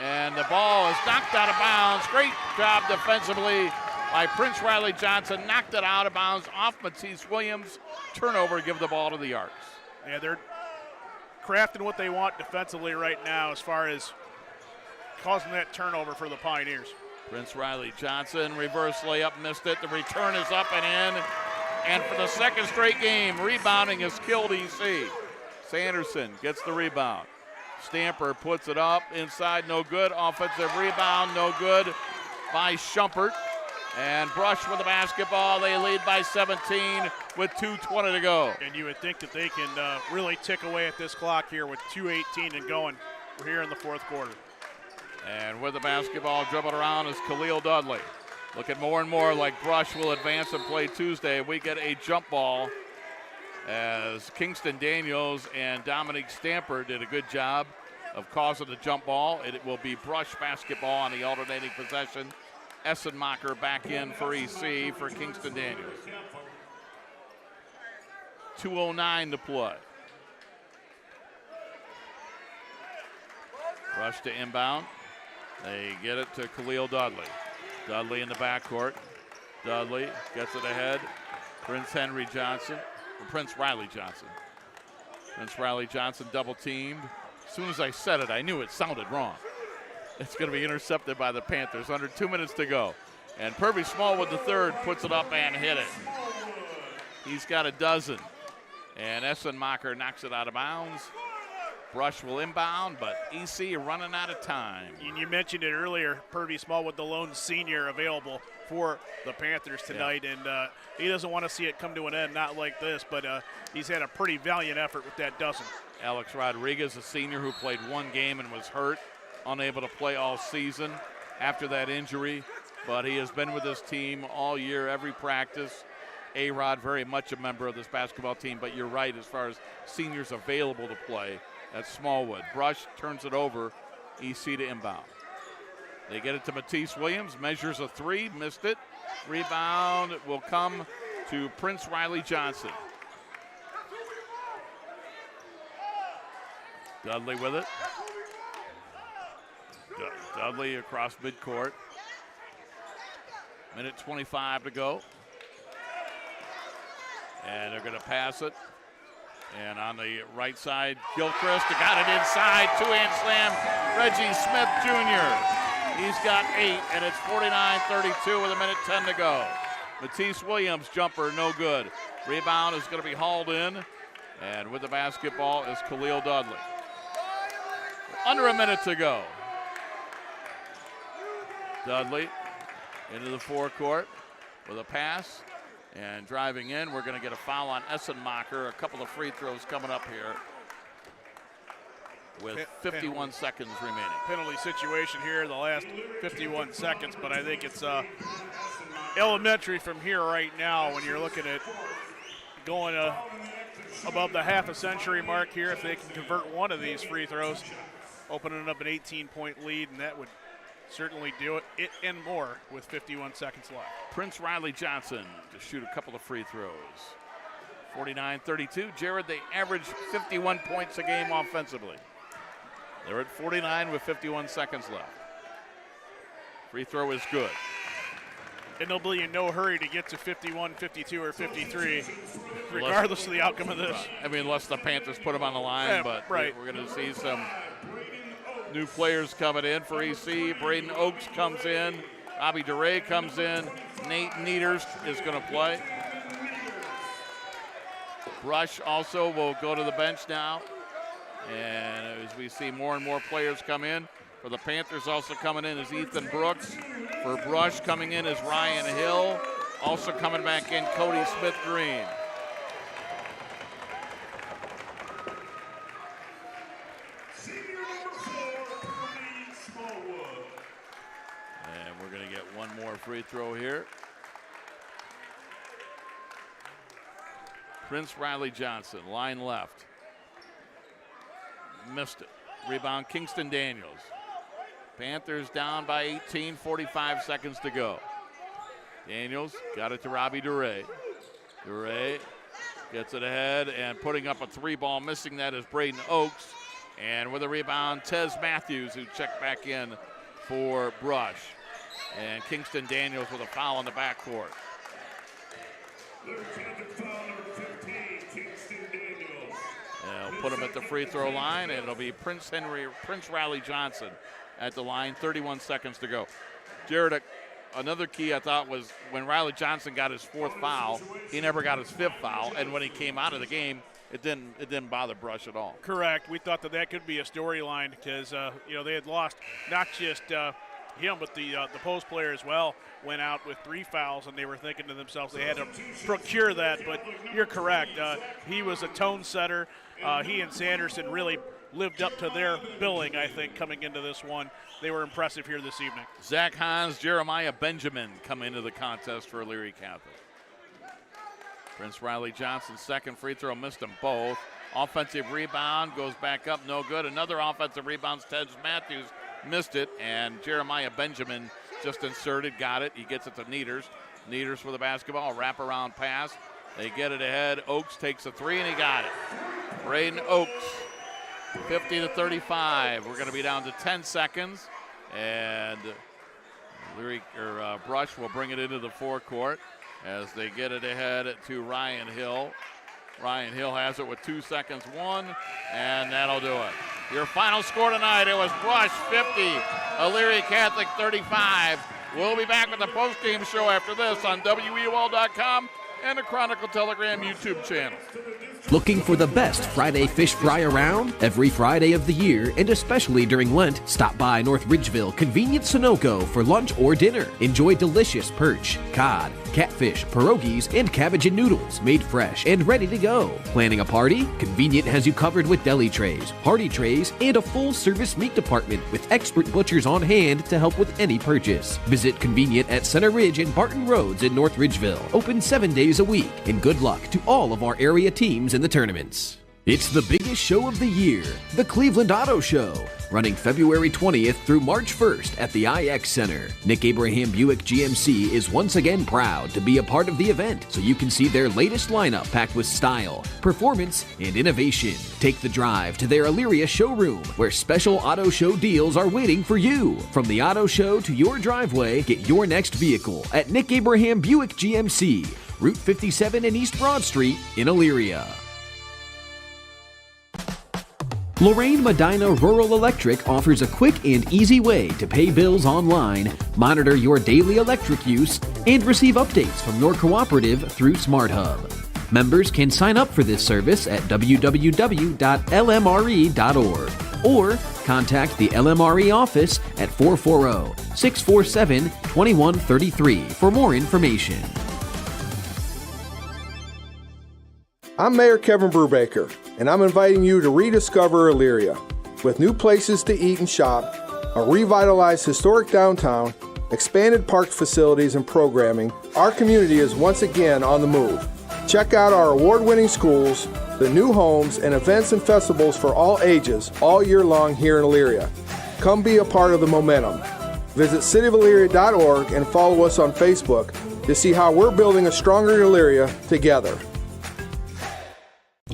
and the ball is knocked out of bounds. Great job defensively by Prince Riley Johnson. Knocked it out of bounds off Matisse Williams. Turnover, give the ball to the Arcs. Yeah, they're crafting what they want defensively right now as far as causing that turnover for the Pioneers. Prince Riley Johnson, reverse layup, missed it. The return is up and in. And for the second straight game, rebounding has killed EC. Sanderson gets the rebound. Stamper puts it up inside, no good. Offensive rebound, no good by Schumpert. And Brush with the basketball. They lead by 17 with 2:20 to go. And you would think that they can really tick away at this clock here with 2:18 and going. We're here in the fourth quarter. And with the basketball dribbled around is Khalil Dudley. Looking more and more like Brush will advance and play Tuesday. We get a jump ball as Kingston Daniels and Dominique Stamper did a good job of causing the jump ball. It will be Brush basketball on the alternating possession. Essenmacher back in for EC for Kingston Daniels. 2:09 to play. Rush to inbound. They get it to Khalil Dudley. Dudley in the backcourt. Dudley gets it ahead. Prince Riley Johnson. Prince Riley Johnson double teamed. As soon as I said it, I knew it sounded wrong. It's going to be intercepted by the Panthers. Under 2 minutes to go. And Purby Smallwood III puts it up and hit it. He's got a dozen. And Essenmacher knocks it out of bounds. Brush will inbound, but EC running out of time. You mentioned it earlier, Purdy Smallwood, the lone senior available for the Panthers tonight, and he doesn't want to see it come to an end, not like this, but he's had a pretty valiant effort with that dozen. Alex Rodriguez, a senior who played one game and was hurt, unable to play all season after that injury, but he has been with this team all year, every practice. A-Rod, very much a member of this basketball team, but you're right as far as seniors available to play. That's Smallwood. Brush turns it over, EC to inbound. They get it to Matisse Williams, measures a three, missed it. Rebound will come to Prince Riley Johnson. Dudley with it. Dudley across midcourt. Minute 25 to go. And they're going to pass it. And on the right side, Gilchrist got it inside. Two-hand slam, Reggie Smith Jr. He's got 8, and it's 49-32 with a minute 10 to go. Matisse Williams jumper, no good. Rebound is going to be hauled in. And with the basketball is Khalil Dudley. Under a minute to go. Dudley into the forecourt with a pass. And driving in, we're going to get a foul on Essenmacher. A couple of free throws coming up here with 51 seconds remaining. Penalty situation here, the last 51 seconds, but I think it's elementary from here right now when you're looking at going above the half a century mark here. If they can convert one of these free throws, opening up an 18-point lead, and that would certainly do it and more with 51 seconds left. Prince Riley Johnson to shoot a couple of free throws. 49-32. Jared, they average 51 points a game offensively. They're at 49 with 51 seconds left. Free throw is good. And they'll be in no hurry to get to 51, 52, or 53, regardless of the outcome of this. I mean, unless the Panthers put them on the line, but we're going to see some new players coming in for EC. Braden Oakes comes in. Bobby DeRay comes in. Nate Niederst is going to play. Brush also will go to the bench now. And as we see more and more players come in. For the Panthers, also coming in is Ethan Brooks. For Brush, coming in is Ryan Hill. Also coming back in, Cody Smith-Green. And we're going to get one more free throw here. Prince Riley Johnson, line left. Missed it. Rebound, Kingston Daniels. Panthers down by 18, 45 seconds to go. Daniels got it to Robbie DeRay. DeRay gets it ahead and putting up a three ball. Missing that is Braden Oakes. And with a rebound, Tez Matthews, who checked back in for Brush. And Kingston Daniels with a foul in the backcourt. They'll put him at the free throw line, and it'll be Prince Riley Johnson at the line. 31 seconds to go. Jared, another key I thought was when Riley Johnson got his fourth foul, he never got his fifth foul, and when he came out of the game, it didn't bother Brush at all. Correct. We thought that could be a storyline because they had lost not just him, but the post player as well went out with 3 fouls, and they were thinking to themselves they had to procure that. But you're correct. He was a tone setter. He and Sanderson really lived up to their billing, I think, coming into this one. They were impressive here this evening. Zach Hans, Jeremiah Benjamin come into the contest for Elyria Catholic. Prince Riley Johnson's second free throw, missed them both. Offensive rebound, goes back up, no good. Another offensive rebound, Tez Matthews missed it, and Jeremiah Benjamin just inserted, got it. He gets it to Nieders. Nieders for the basketball, wraparound pass. They get it ahead. Oakes takes a three, and he got it. Braden Oakes, 50-35. We're going to be down to 10 seconds, and Brush will bring it into the forecourt as they get it ahead to Ryan Hill. Ryan Hill has it with 2 seconds, and that'll do it. Your final score tonight, it was Brush 50, Elyria Catholic 35. We'll be back with the postgame show after this on WEOL.com and the Chronicle Telegram YouTube channel. Looking for the best Friday fish fry around? Every Friday of the year, and especially during Lent, stop by North Ridgeville Convenient Sunoco for lunch or dinner. Enjoy delicious perch, cod, catfish, pierogies, and cabbage and noodles made fresh and ready to go. Planning a party? Convenient has you covered with deli trays, party trays, and a full-service meat department with expert butchers on hand to help with any purchase. Visit Convenient at Center Ridge and Barton Roads in North Ridgeville. Open 7 days a week, and good luck to all of our area teams in the tournaments. It's the biggest show of the year, the Cleveland Auto Show, running February 20th through March 1st at the IX Center. Nick Abraham Buick GMC is once again proud to be a part of the event, so you can see their latest lineup packed with style, performance, and innovation. Take the drive to their Elyria showroom, where special auto show deals are waiting for you. From the auto show to your driveway, get your next vehicle at Nick Abraham Buick GMC, Route 57 and East Broad Street in Elyria. Lorraine Medina Rural Electric offers a quick and easy way to pay bills online, monitor your daily electric use, and receive updates from your cooperative through SmartHub. Members can sign up for this service at www.lmre.org or contact the LMRE office at 440-647-2133 for more information. I'm Mayor Kevin Brubaker, and I'm inviting you to rediscover Elyria. With new places to eat and shop, a revitalized historic downtown, expanded park facilities and programming, our community is once again on the move. Check out our award-winning schools, the new homes, and events and festivals for all ages all year long here in Elyria. Come be a part of the momentum. Visit cityofelyria.org and follow us on Facebook to see how we're building a stronger Elyria together.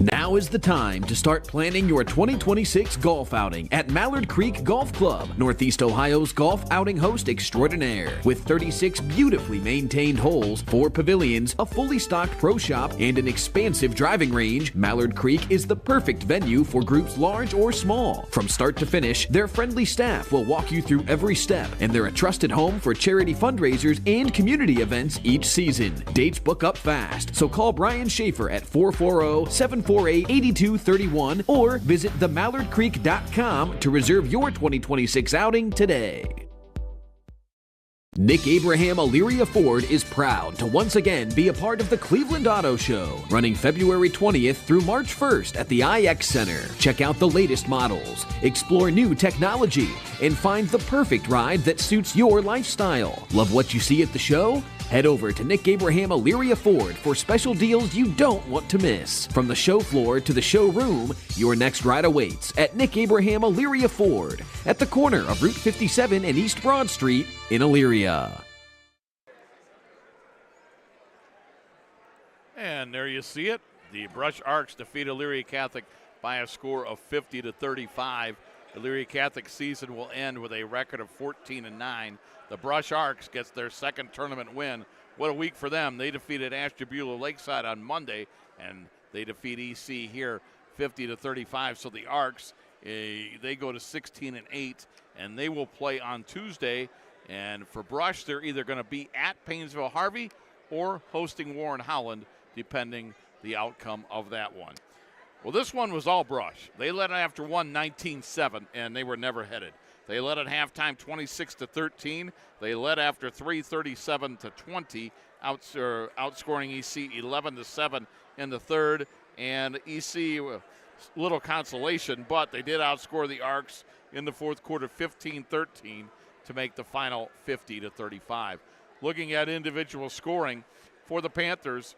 Now is the time to start planning your 2026 golf outing at Mallard Creek Golf Club, Northeast Ohio's golf outing host extraordinaire. With 36 beautifully maintained holes, 4 pavilions, a fully stocked pro shop, and an expansive driving range, Mallard Creek is the perfect venue for groups large or small. From start to finish, their friendly staff will walk you through every step, and they're a trusted home for charity fundraisers and community events each season. Dates book up fast, so call Brian Schaefer at 440-748-8231 or visit themallardcreek.com to reserve your 2026 outing today. Nick Abraham Elyria Ford is proud to once again be a part of the Cleveland Auto Show, running February 20th through March 1st at the IX Center. Check out the latest models, explore new technology, and find the perfect ride that suits your lifestyle. Love what you see at the show? Head over to Nick Abraham Elyria Ford for special deals you don't want to miss. From the show floor to the showroom, your next ride awaits at Nick Abraham Elyria Ford at the corner of Route 57 and East Broad Street in Elyria. And there you see it. The Brush Arcs defeat Elyria Catholic by a score of 50-35. Elyria Catholic season will end with a record of 14-9. The Brush Arcs gets their second tournament win. What a week for them. They defeated Ashtabula Lakeside on Monday, and they defeat EC here 50-35. So the Arcs, they go to 16-8, and they will play on Tuesday. And for Brush, they're either going to be at Painesville Harvey or hosting Warren Holland, depending the outcome of that one. Well, this one was all Brush. They led it after one 19-7, and they were never headed. They led at halftime 26-13. They led after 37-20, outscoring EC 11-7 in the third. And EC, little consolation, but they did outscore the Arcs in the fourth quarter 15-13 to make the final 50-35. Looking at individual scoring for the Panthers,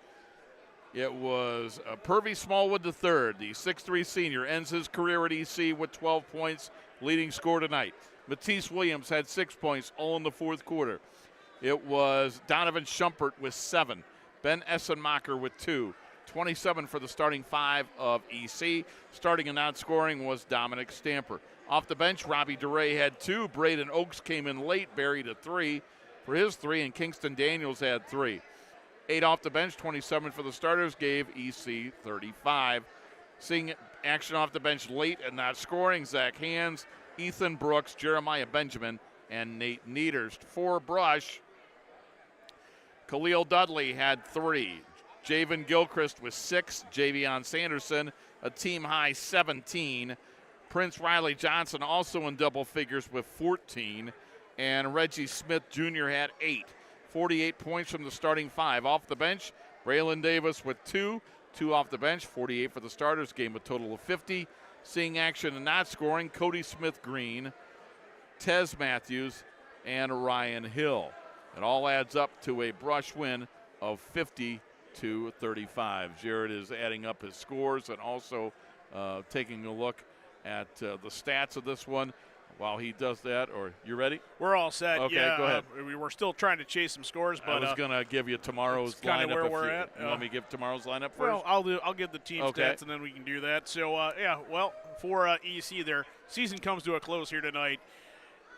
it was Purvey Smallwood III, the 6'3 senior, ends his career at EC with 12 points, leading scorer tonight. Matisse Williams had 6 points, all in the fourth quarter. It was Donovan Schumpert with 7. Ben Essenmacher with 2. 27 for the starting 5 of EC. Starting and not scoring was Dominic Stamper. Off the bench, Robbie DeRay had 2. Braden Oakes came in late, buried a 3 for his 3, and Kingston Daniels had 3. 8 off the bench, 27 for the starters, gave EC 35. Seeing action off the bench late and not scoring, Zach Hands, Ethan Brooks, Jeremiah Benjamin, and Nate Niederst. For Brush, Khalil Dudley had 3. Javen Gilchrist with 6. Javion Sanderson, a team-high 17. Prince Riley Johnson also in double figures with 14. And Reggie Smith Jr. had 8. 48 points from the starting 5. Off the bench, Braylon Davis with 2. 2 off the bench, 48 for the starters, game a total of 50. Seeing action and not scoring, Cody Smith-Green, Tez Matthews, and Ryan Hill. It all adds up to a Brush win of 50-35. Jared is adding up his scores and also taking a look at the stats of this one. While he does that, or you ready? We're all set. Okay, yeah, go ahead. We're still trying to chase some scores, but I was going to give you tomorrow's lineup. Where we're at. You want me to give tomorrow's lineup first? Well, I'll give the team stats, and then we can do that. So, for EC, their season comes to a close here tonight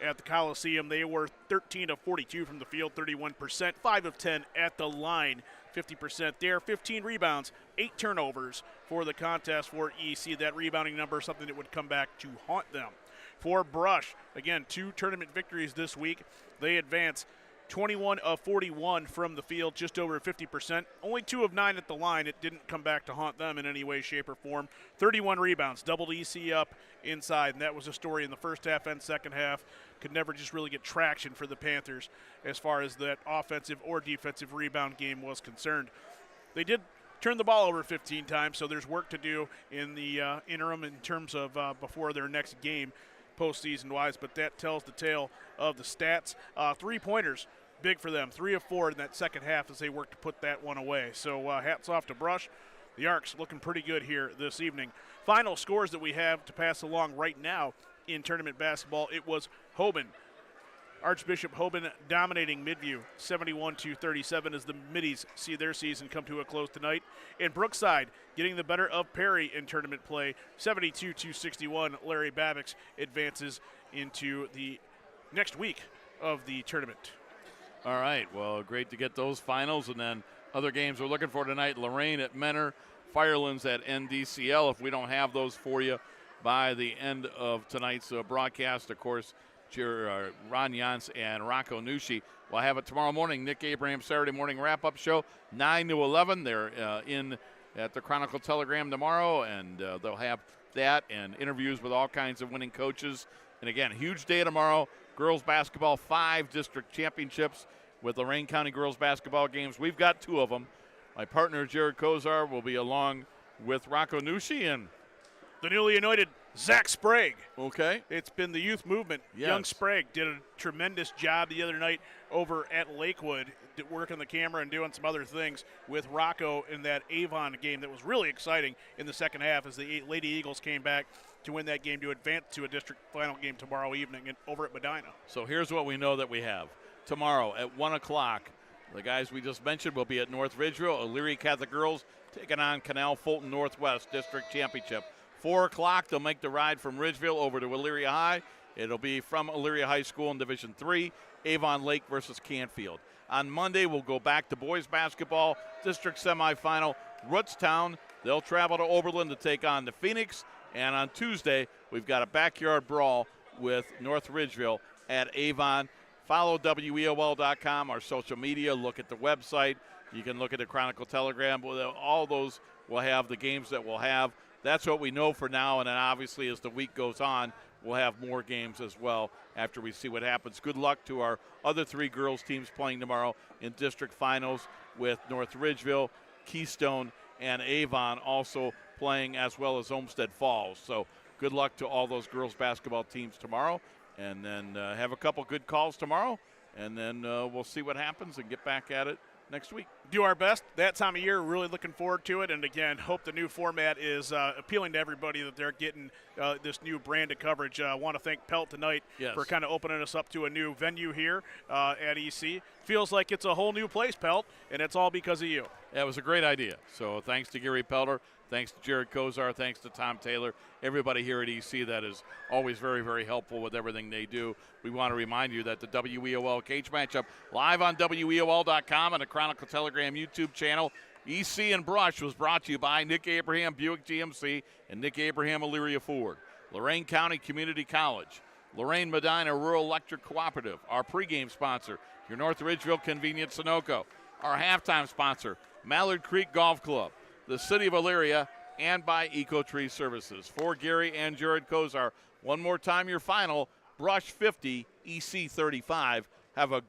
at the Coliseum. They were 13 of 42 from the field, 31%, 5 of 10 at the line, 50% there, 15 rebounds, 8 turnovers for the contest for EC. That rebounding number is something that would come back to haunt them. For Brush, again, 2 tournament victories this week. They advance 21 of 41 from the field, just over 50%. Only 2 of 9 at the line. It didn't come back to haunt them in any way, shape, or form. 31 rebounds, doubled EC up inside, and that was a story in the first half and second half. Could never just really get traction for the Panthers as far as that offensive or defensive rebound game was concerned. They did turn the ball over 15 times, so there's work to do in the interim in terms of before their next game, postseason-wise, but that tells the tale of the stats. 3-pointers, big for them. 3 of 4 in that second half as they work to put that one away. So hats off to Brush. The Arcs looking pretty good here this evening. Final scores that we have to pass along right now in tournament basketball. It was Hoban. Archbishop Hoban dominating Midview 71-37 as the Middies see their season come to a close tonight. And Brookside getting the better of Perry in tournament play 72-61. Larry Babbitt advances into the next week of the tournament. All right, well, great to get those finals. And then other games we're looking for tonight, Lorraine at Menor, Firelands at NDCL. If we don't have those for you by the end of tonight's broadcast, of course, Ron Jans and Rocco Nushi will have it tomorrow morning. Nick Abraham Saturday morning wrap-up show, 9 to 11. They're in at the Chronicle Telegram tomorrow, and they'll have that and interviews with all kinds of winning coaches. And again, huge day tomorrow. Girls basketball, 5 district championships with Lorain County girls basketball games. We've got 2 of them. My partner, Jared Kozar, will be along with Rocco Nushi and the newly anointed Zach Sprague. Okay. It's been the youth movement. Yes. Young Sprague did a tremendous job the other night over at Lakewood, working the camera and doing some other things with Rocco in that Avon game that was really exciting in the second half as the Lady Eagles came back to win that game to advance to a district final game tomorrow evening over at Medina. So here's what we know that we have. Tomorrow at 1 o'clock, the guys we just mentioned will be at North Ridgeville. Elyria Catholic girls taking on Canal Fulton Northwest District Championship. 4 o'clock, they'll make the ride from Ridgeville over to Elyria High. It'll be from Elyria High School in Division III, Avon Lake versus Canfield. On Monday, we'll go back to boys basketball, district semifinal, Rootstown. They'll travel to Oberlin to take on the Phoenix. And on Tuesday, we've got a backyard brawl with North Ridgeville at Avon. Follow WEOL.com, our social media. Look at the website. You can look at the Chronicle Telegram. All those will have the games that we'll have. That's what we know for now, and then obviously as the week goes on, we'll have more games as well after we see what happens. Good luck to our other 3 girls teams playing tomorrow in district finals with North Ridgeville, Keystone, and Avon also playing, as well as Olmsted Falls. So good luck to all those girls basketball teams tomorrow, and then have a couple good calls tomorrow, and then we'll see what happens and get back at it next week. Do our best that time of year. Really looking forward to it. And again, hope the new format is appealing to everybody, that they're getting this new brand of coverage. I want to thank Pelt tonight for kind of opening us up to a new venue here at EC. Feels like it's a whole new place, Pelt, and it's all because of you. That was a great idea. So thanks to Gary Pelder, thanks to Jared Kozar, thanks to Tom Taylor, everybody here at EC that is always very, very helpful with everything they do. We want to remind you that the WEOL Cage Matchup live on WEOL.com and the Chronicle Telegram YouTube channel. EC and Brush was brought to you by Nick Abraham Buick GMC and Nick Abraham Elyria Ford, Lorain County Community College, Lorain Medina Rural Electric Cooperative, our pregame sponsor, your North Ridgeville Convenience Sunoco, our halftime sponsor, Mallard Creek Golf Club, the City of Elyria, and by EcoTree Services. For Gary and Jared Kozar, one more time your final, Brush 50, EC 35. Have a